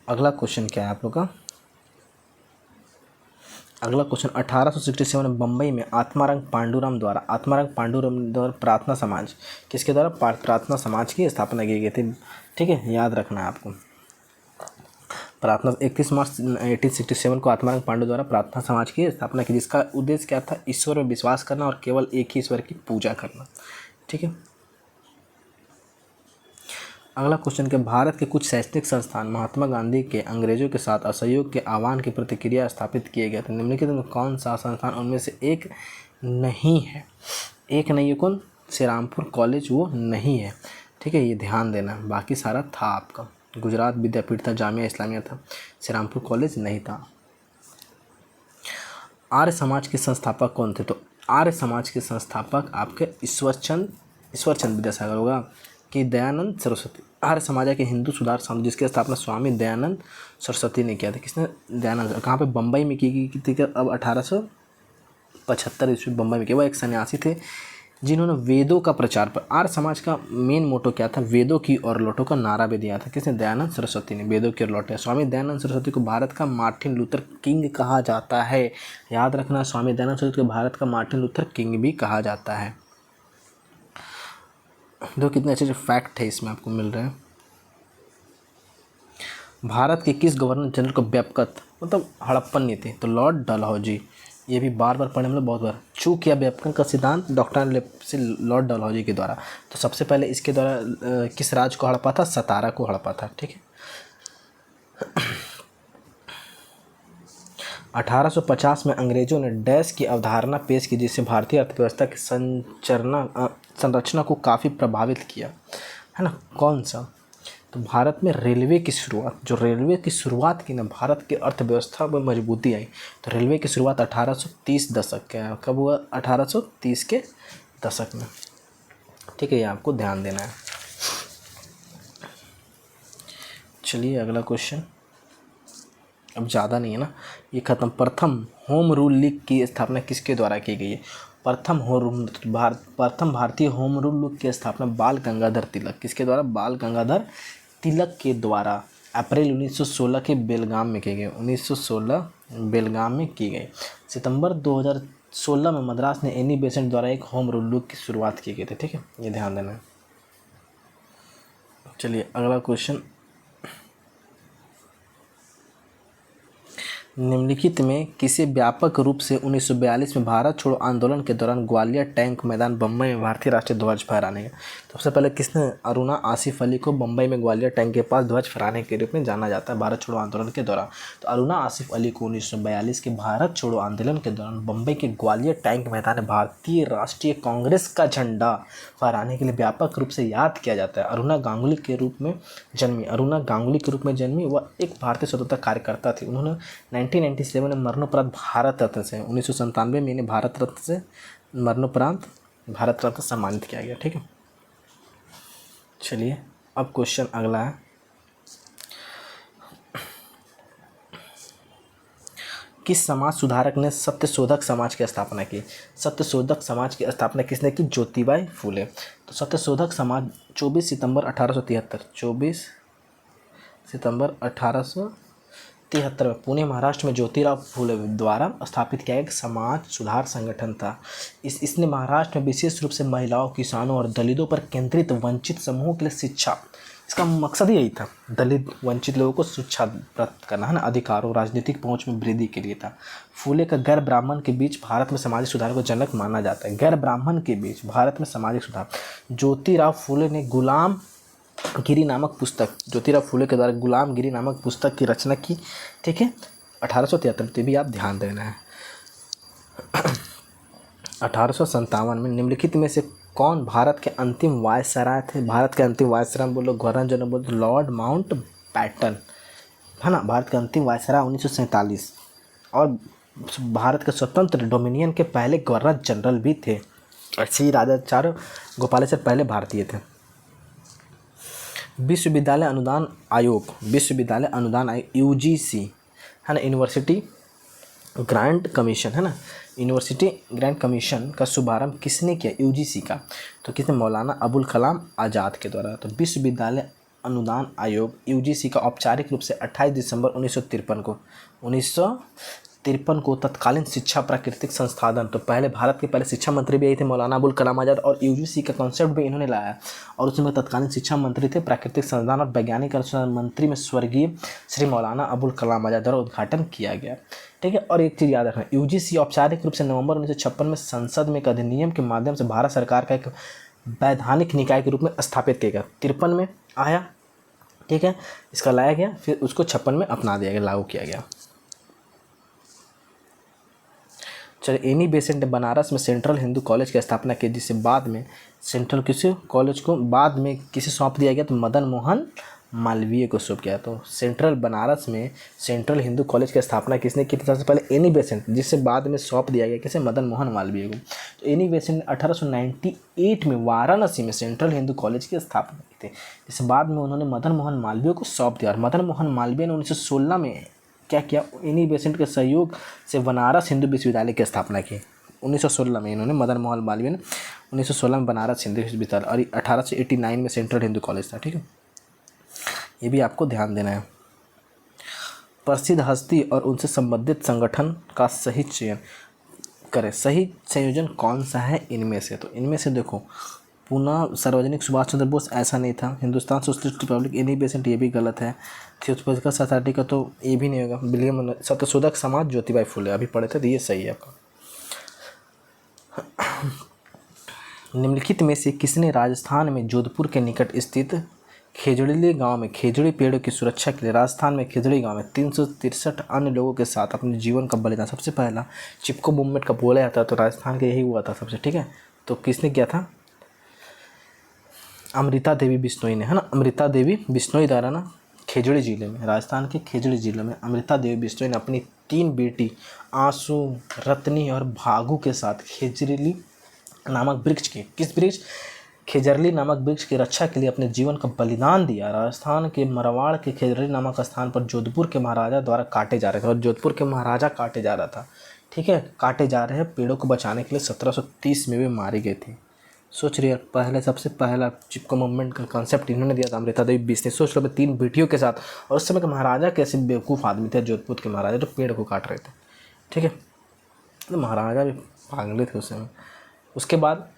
अगला क्वेश्चन क्या है आप लोग का? अगला क्वेश्चन 1867 में बम्बई में आत्माराम पांडुरंग द्वारा प्रार्थना समाज, किसके द्वारा? प्रार्थना समाज की स्थापना की गई थी। ठीक है, याद रखना है आपको। प्रार्थना 31 मार्च 1867 को आत्माराम पांडु द्वारा प्रार्थना समाज की स्थापना की, जिसका उद्देश्य क्या था? ईश्वर में विश्वास करना और केवल एक ही ईश्वर की पूजा करना। ठीक है, अगला क्वेश्चन के, भारत के कुछ शैक्षणिक संस्थान महात्मा गांधी के अंग्रेजों के साथ असहयोग के आह्वान की प्रतिक्रिया स्थापित किए गए थे। निम्नलिखित में कौन सा संस्थान उनमें से एक नहीं है? एक नहीं है, कौन? श्रीरामपुर कॉलेज वो नहीं है। ठीक है, ये ध्यान देना, बाकी सारा था आपका। गुजरात विद्यापीठ था, जामिया इस्लामिया था, श्रीरामपुर कॉलेज नहीं था। आर्य समाज के संस्थापक कौन थे? तो आर्य समाज के संस्थापक आपके ईश्वरचंद विद्यासागर होगा कि दयानंद सरस्वती। आर्य समाज के हिंदू सुधार समिति, जिसकी स्थापना स्वामी दयानंद सरस्वती ने किया था। किसने? दयानंद। कहाँ पे? बम्बई में की गई थी। अब 1875 ईस्वी बम्बई में किया। वो एक सन्यासी थे जिन्होंने वेदों का प्रचार पर, आर्य समाज का मेन मोटो क्या था? वेदों की ओर लौटो का नारा भी दिया था। किसने? दयानंद सरस्वती ने वेदों की ओर लौटे। स्वामी दयानंद सरस्वती को भारत का मार्टिन लूथर किंग कहा जाता है। याद रखना, स्वामी दयानंद सरस्वती को भारत का मार्टिन लूथर किंग भी कहा जाता है। दो कितने अच्छे अच्छे फैक्ट है इसमें आपको मिल रहे हैं। भारत के किस गवर्नर जनरल को व्यापकत मतलब हड़प्पन नीति? तो लॉर्ड डलहौजी। ये भी बार बार पढ़ने में बहुत बार चूक किया। व्यापकन का सिद्धांत डॉक्टर लेप्सी लॉर्ड डलहौजी के द्वारा। तो सबसे पहले इसके द्वारा किस राज्य को हड़पा था? सतारा को हड़पा था। ठीक है, 1850 में अंग्रेजों ने डैश की अवधारणा पेश की, जिससे भारतीय अर्थव्यवस्था की संरचना को काफ़ी प्रभावित किया, है ना। कौन सा? तो भारत में रेलवे की शुरुआत, जो रेलवे की शुरुआत की ना, भारत की अर्थव्यवस्था में मजबूती आई। तो रेलवे की शुरुआत 1830 दशक के, कब हुआ? 1830 के दशक में। ठीक है, ये आपको ध्यान देना है। चलिए अगला क्वेश्चन, अब ज़्यादा नहीं है ना, ये खत्म। प्रथम होम रूल लीग की स्थापना किसके द्वारा की गई है? प्रथम भारतीय होम रूल लीग की स्थापना बाल गंगाधर तिलक, किसके द्वारा? बाल गंगाधर तिलक के द्वारा अप्रैल 1916 के बेलगाम में की गई। 1916 बेलगाम में की गई। सितंबर 2016 में मद्रास ने एनी बेसेंट द्वारा एक होम रूल लीग की शुरुआत की गई थी। ठीक है, ये ध्यान देना है। चलिए अगला क्वेश्चन, निम्नलिखित में किसे व्यापक रूप से 1942 में भारत छोड़ो आंदोलन के दौरान ग्वालियर टैंक मैदान बम्बई में भारतीय राष्ट्रीय ध्वज फहराने का? सबसे पहले किसने? अरुणा आसिफ अली को बम्बई में ग्वालियर टैंक के पास ध्वज फहराने के रूप में जाना जाता है भारत छोड़ो आंदोलन के दौरान। तो अरुणा आसिफ अली को 1942 के भारत छोड़ो आंदोलन के दौरान बम्बई के ग्वालियर टैंक मैदान में भारतीय राष्ट्रीय कांग्रेस का झंडा फहराने के लिए व्यापक रूप से याद किया जाता है। अरुणा गांगुली के रूप में जन्मी। वह एक भारतीय स्वतंत्रता कार्यकर्ता थी। उन्होंने 1997 में मरणोपरांत भारत रत्न से, 1997 में इन्हें भारत रत्न से मरणोपरांत भारत रत्न सम्मानित किया गया। ठीक है, चलिए अब क्वेश्चन अगला है, किस समाज सुधारक ने सत्यशोधक समाज की स्थापना की? सत्यशोधक समाज की स्थापना किसने की? ज्योतिबाई फूले। तो सत्यशोधक समाज 24 सितंबर 1873, 24 सितंबर 1873 में पुणे महाराष्ट्र में ज्योतिराव फूले द्वारा स्थापित किया गया एक समाज सुधार संगठन था। इसने महाराष्ट्र में विशेष रूप से महिलाओं, किसानों और दलितों पर केंद्रित वंचित समूहों के लिए शिक्षा, इसका मकसद यही था, दलित वंचित लोगों को शिक्षा प्राप्त करना है ना, अधिकारों, राजनीतिक पहुंच में वृद्धि के लिए था। फूले का गैर ब्राह्मण के बीच भारत में सामाजिक सुधार को जनक माना जाता है। गैर ब्राह्मण के बीच भारत में सामाजिक सुधार, ज्योतिराव फूले ने गुलामगिरी नामक पुस्तक, ज्योतिराव फूले के द्वारा गुलामगिरी नामक पुस्तक की रचना की। ठीक है, 1873 में, भी आप ध्यान देना है। 1857 में निम्नलिखित में से कौन भारत के अंतिम वायसराय थे? भारत के अंतिम वायसराय बोलो, गवर्नर जनरल बोलो, लॉर्ड माउंट बैटन, है ना। भारत के अंतिम वायसराय 1947 और भारत के स्वतंत्र डोमिनियन के पहले गवर्नर जनरल भी थे। श्री राजाचार्य गोपालाचार्य पहले भारतीय थे। विश्वविद्यालय अनुदान आयोग, विश्वविद्यालय अनुदान आयोग यूजीसी, है ना। यूनिवर्सिटी ग्रांट कमीशन, है ना, यूनिवर्सिटी ग्रांट कमीशन का शुभारंभ किसने किया? यूजीसी का। तो किसने? मौलाना अबुल कलाम आज़ाद के द्वारा। तो विश्वविद्यालय अनुदान आयोग यूजीसी का औपचारिक रूप से 28 दिसंबर 1953 को तत्कालीन शिक्षा प्राकृतिक संसाधन, तो पहले भारत के पहले शिक्षा मंत्री भी यही थे, मौलाना अबुल कलाम आज़ाद, और यूजीसी का कॉन्सेप्ट भी इन्होंने लाया। और उसमें तत्कालीन शिक्षा मंत्री थे, प्राकृतिक संसाधन और वैज्ञानिक अनुसंधान मंत्री में स्वर्गीय श्री मौलाना अबुल कलाम आज़ाद द्वारा उद्घाटन किया गया। ठीक है, और एक चीज़ याद रखना, यूजीसी औपचारिक रूप से नवंबर 1956 में संसद में एक अधिनियम के माध्यम से भारत सरकार का एक वैधानिक निकाय के रूप में स्थापित किया गया। 53 में आया, ठीक है, इसका लाया गया, फिर उसको 56 में अपना दिया गया, लागू किया गया। चलिए, एनी बेसेंट ने बनारस में सेंट्रल हिंदू कॉलेज की स्थापना की, जिसे बाद में सेंट्रल किसी कॉलेज को बाद में किसे सौंप दिया गया? तो मदन मोहन मालवीय को सौंप गया। तो सेंट्रल बनारस में सेंट्रल हिंदू कॉलेज की स्थापना किसने की थी? सबसे पहले एनी बेसेंट, जिसे बाद में सौंप दिया गया किसे? मदन मोहन मालवीय को। तो एनी बेसेंट ने 1898 में वाराणसी में सेंट्रल हिंदू कॉलेज की स्थापना की थी, जिसे बाद में उन्होंने मदन मोहन मालवीय को सौंप दिया। और मदन मोहन मालवीय ने 1916 में क्या किया? एनी बेसेंट के सहयोग से बनारस हिंदू विश्वविद्यालय की स्थापना की। 1916 में इन्होंने, मदन मोहन मालवीय ने 1916 में बनारस हिंदू विश्वविद्यालय, और 1889 में सेंट्रल हिंदू कॉलेज था। ठीक है, ये भी आपको ध्यान देना है। प्रसिद्ध हस्ती और उनसे संबंधित संगठन का सही चयन करें। सही संयोजन कौन सा है इनमें से? तो इनमें से देखो, पुनः सार्वजनिक सुभाष चंद्र बोस ऐसा नहीं था। Hindustan Socialist Republic, Annie Besant, ये भी गलत है। थियोसॉफिकल सोसाइटी का तो ये भी नहीं होगा। विलियम सत्यशोधक समाज ज्योतिबाई फूले, अभी पढ़े थे, तो ये सही है आपका। निम्नलिखित में से किसने राजस्थान में जोधपुर के निकट स्थित खेजड़ी गांव में खेजड़ी पेड़ों की सुरक्षा के लिए राजस्थान में खेजड़ी गांव में 363 अन्य लोगों के साथ अपने जीवन का बलिदान? सबसे पहला चिपको मूवमेंट का बोला जाता है, तो राजस्थान का यही हुआ था सबसे। ठीक है, तो किसने किया था? अमृता देवी बिश्नोई ने, है ना। अमृता देवी बिश्नोई द्वारा ना खेजड़ी जिले में, राजस्थान के खेजड़ी जिले में अमृता देवी बिश्नोई ने अपनी 3 बेटी आंसू, रत्नी और भागू के साथ खेजरीली नामक वृक्ष की, किस वृक्ष? खेजरली नामक वृक्ष की रक्षा के लिए अपने जीवन का बलिदान दिया। राजस्थान के मरवाड़ के खेजरली नामक स्थान पर जोधपुर के महाराजा द्वारा काटे जा रहे थे, और जोधपुर के महाराजा काटे जा रहा था। ठीक है, काटे जा रहे पेड़ों को बचाने के लिए 1730 में वे मारी गई थी। सोच रही है, पहले सबसे पहला चिपको मूवमेंट का कॉन्सेप्ट इन्होंने दिया था, अमृता देवी बिश्नोई। सोच लो, 3 बेटियों के साथ, और उस समय के महाराजा कैसे बेवकूफ़ आदमी थे, जोधपुर के महाराजा, जो पेड़ को काट रहे थे। ठीक है, तो महाराजा भी पागल थे उस समय। उसके बाद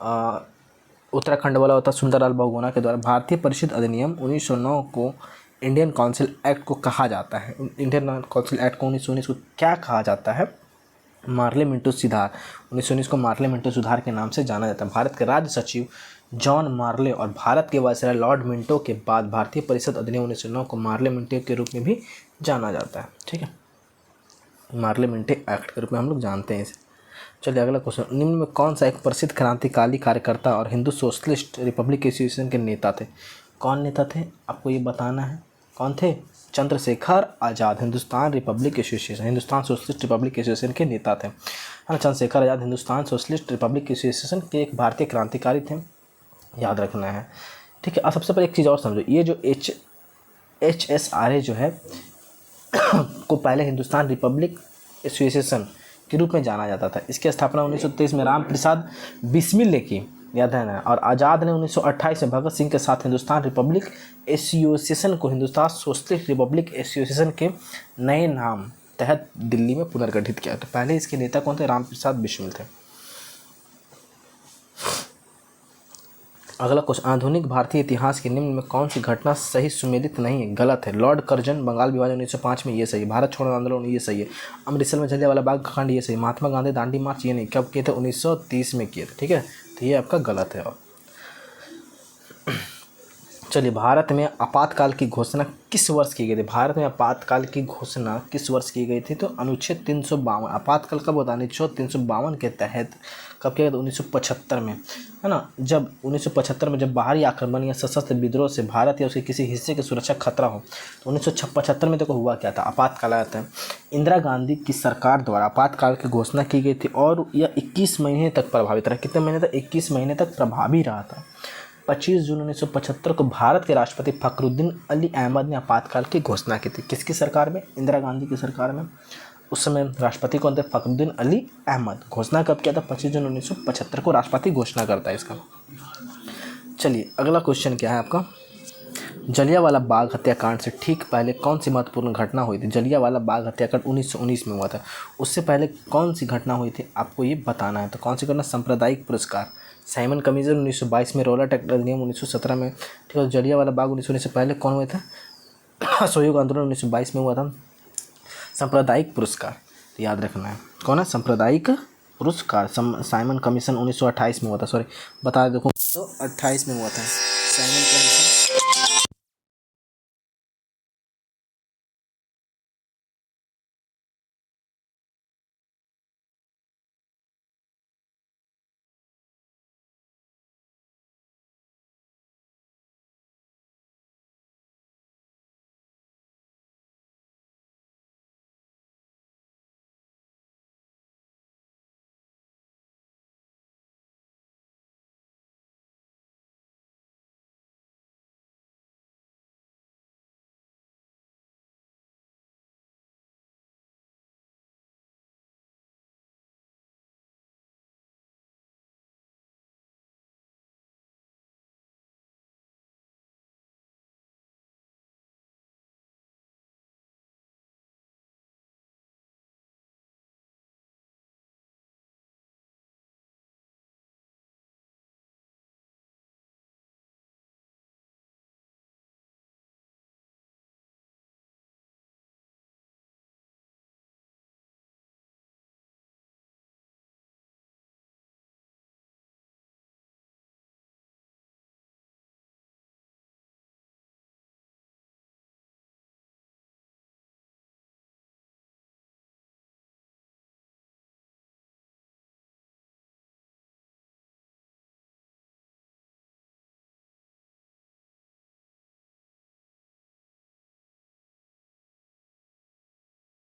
उत्तराखंड वाला होता सुंदरलाल बहुगुणा के द्वारा भारतीय परिषद अधिनियम 1909 को इंडियन काउंसिल एक्ट को कहा जाता है। इंडियन काउंसिल एक्ट को 1919 को क्या कहा जाता है? मार्ले मिंटो सुधार। 1919 को मार्ले मिंटो सुधार के नाम से जाना जाता है। भारत के राज्य सचिव जॉन मार्ले और भारत के वायसराय लॉर्ड मिंटो के बाद भारतीय परिषद अधिनियम 1909 को मार्ले मिंटो के रूप में भी जाना जाता है। ठीक है, मार्ले मिंटो एक्ट के रूप में हम लोग जानते हैं इसे। चलिए अगला क्वेश्चन, निम्न में कौन सा एक प्रसिद्ध क्रांतिकारी कार्यकर्ता और हिंदू सोशलिस्ट रिपब्लिक एसोसिएशन के नेता थे? कौन नेता थे आपको ये बताना है। कौन थे? Chandrashekhar Azad, Hindustan Republic Association, Hindustan Socialist Republic Association के नेता थे। हाँ, Chandrashekhar Azad Hindustan Socialist Republic Association के एक भारतीय क्रांतिकारी थे, याद रखना है। ठीक है। अब सबसे पहले एक चीज़ और समझो, ये जो HSRA जो है को पहले हिंदुस्तान रिपब्लिक एसोसिएशन के रूप में जाना जाता था। इसकी स्थापना 1923 में राम प्रसाद बिस्मिल ने की, याद है ना। और आज़ाद ने 1928 में भगत सिंह के साथ हिंदुस्तान रिपब्लिक एसोसिएशन को हिंदुस्तान सोशलिस्ट रिपब्लिक एसोसिएशन के नए नाम तहत दिल्ली में पुनर्गठित किया। तो पहले इसके नेता कौन थे? राम प्रसाद बिस्मिल थे। अगला क्वेश्चन, आधुनिक भारतीय इतिहास के निम्न में कौन सी घटना सही सुमेलित नहीं है? गलत है। लॉर्ड कर्जन बंगाल विभाजन 1905 में, ये सही है। भारत छोड़ो आंदोलन, ये सही है। अमृतसर में जलियांवाला बाग कांड, ये सही। महात्मा गांधी दांडी मार्च, ये नहीं। कब किए थे? 1930 में किए थे। ठीक है, तो ये आपका गलत है। और चलिए, भारत में आपातकाल की घोषणा किस वर्ष की गई थी? भारत में आपातकाल की घोषणा किस वर्ष की गई थी? तो अनुच्छेद 352। आपातकाल कब होता है? अनुच्छेद 352 के तहत कब किया गया? 1975 में, है ना। जब 1975 में जब बाहरी आक्रमण या सशस्त्र विद्रोह से भारत या उसके किसी हिस्से की सुरक्षा खतरा हो, तो 1975 में देखो हुआ क्या था? आपातकाल आता है। इंदिरा गांधी की सरकार द्वारा आपातकाल की घोषणा की गई थी और यह 21 महीने तक प्रभावित रहा। कितने महीने तक? 21 महीने तक प्रभावी रहा था। 25 जून 1975 को भारत के राष्ट्रपति फखरुद्दीन अली अहमद ने आपातकाल की घोषणा की थी। किसकी सरकार में? इंदिरा गांधी की सरकार में। उस समय राष्ट्रपति कौन थे? फखरुद्दीन अली अहमद। घोषणा कब किया था? 25 जून 1975 को राष्ट्रपति घोषणा करता है इसका। चलिए, अगला क्वेश्चन क्या है आपका? जलियांवाला बाग हत्याकांड से ठीक पहले कौन सी महत्वपूर्ण घटना हुई थी? जलियांवाला बाग हत्याकांड 1919 में हुआ था। उससे पहले कौन सी घटना हुई थी आपको ये बताना है। तो कौन सी घटना? सांप्रदायिक पुरस्कार, साइमन कमीशन 1922 में, रौलट एक्ट अधिनियम 1917 में। ठीक है। जलियांवाला बाग 1919 से पहले कौन हुए थे? असहयोग आंदोलन 1922 में हुआ था। सांप्रदायिक पुरस्कार तो याद रखना है, कौन है? सांप्रदायिक पुरस्कार साइमन कमीशन 1928 में हुआ था। सॉरी, बता देखो, तो 28 में हुआ था साइमन कमीशन।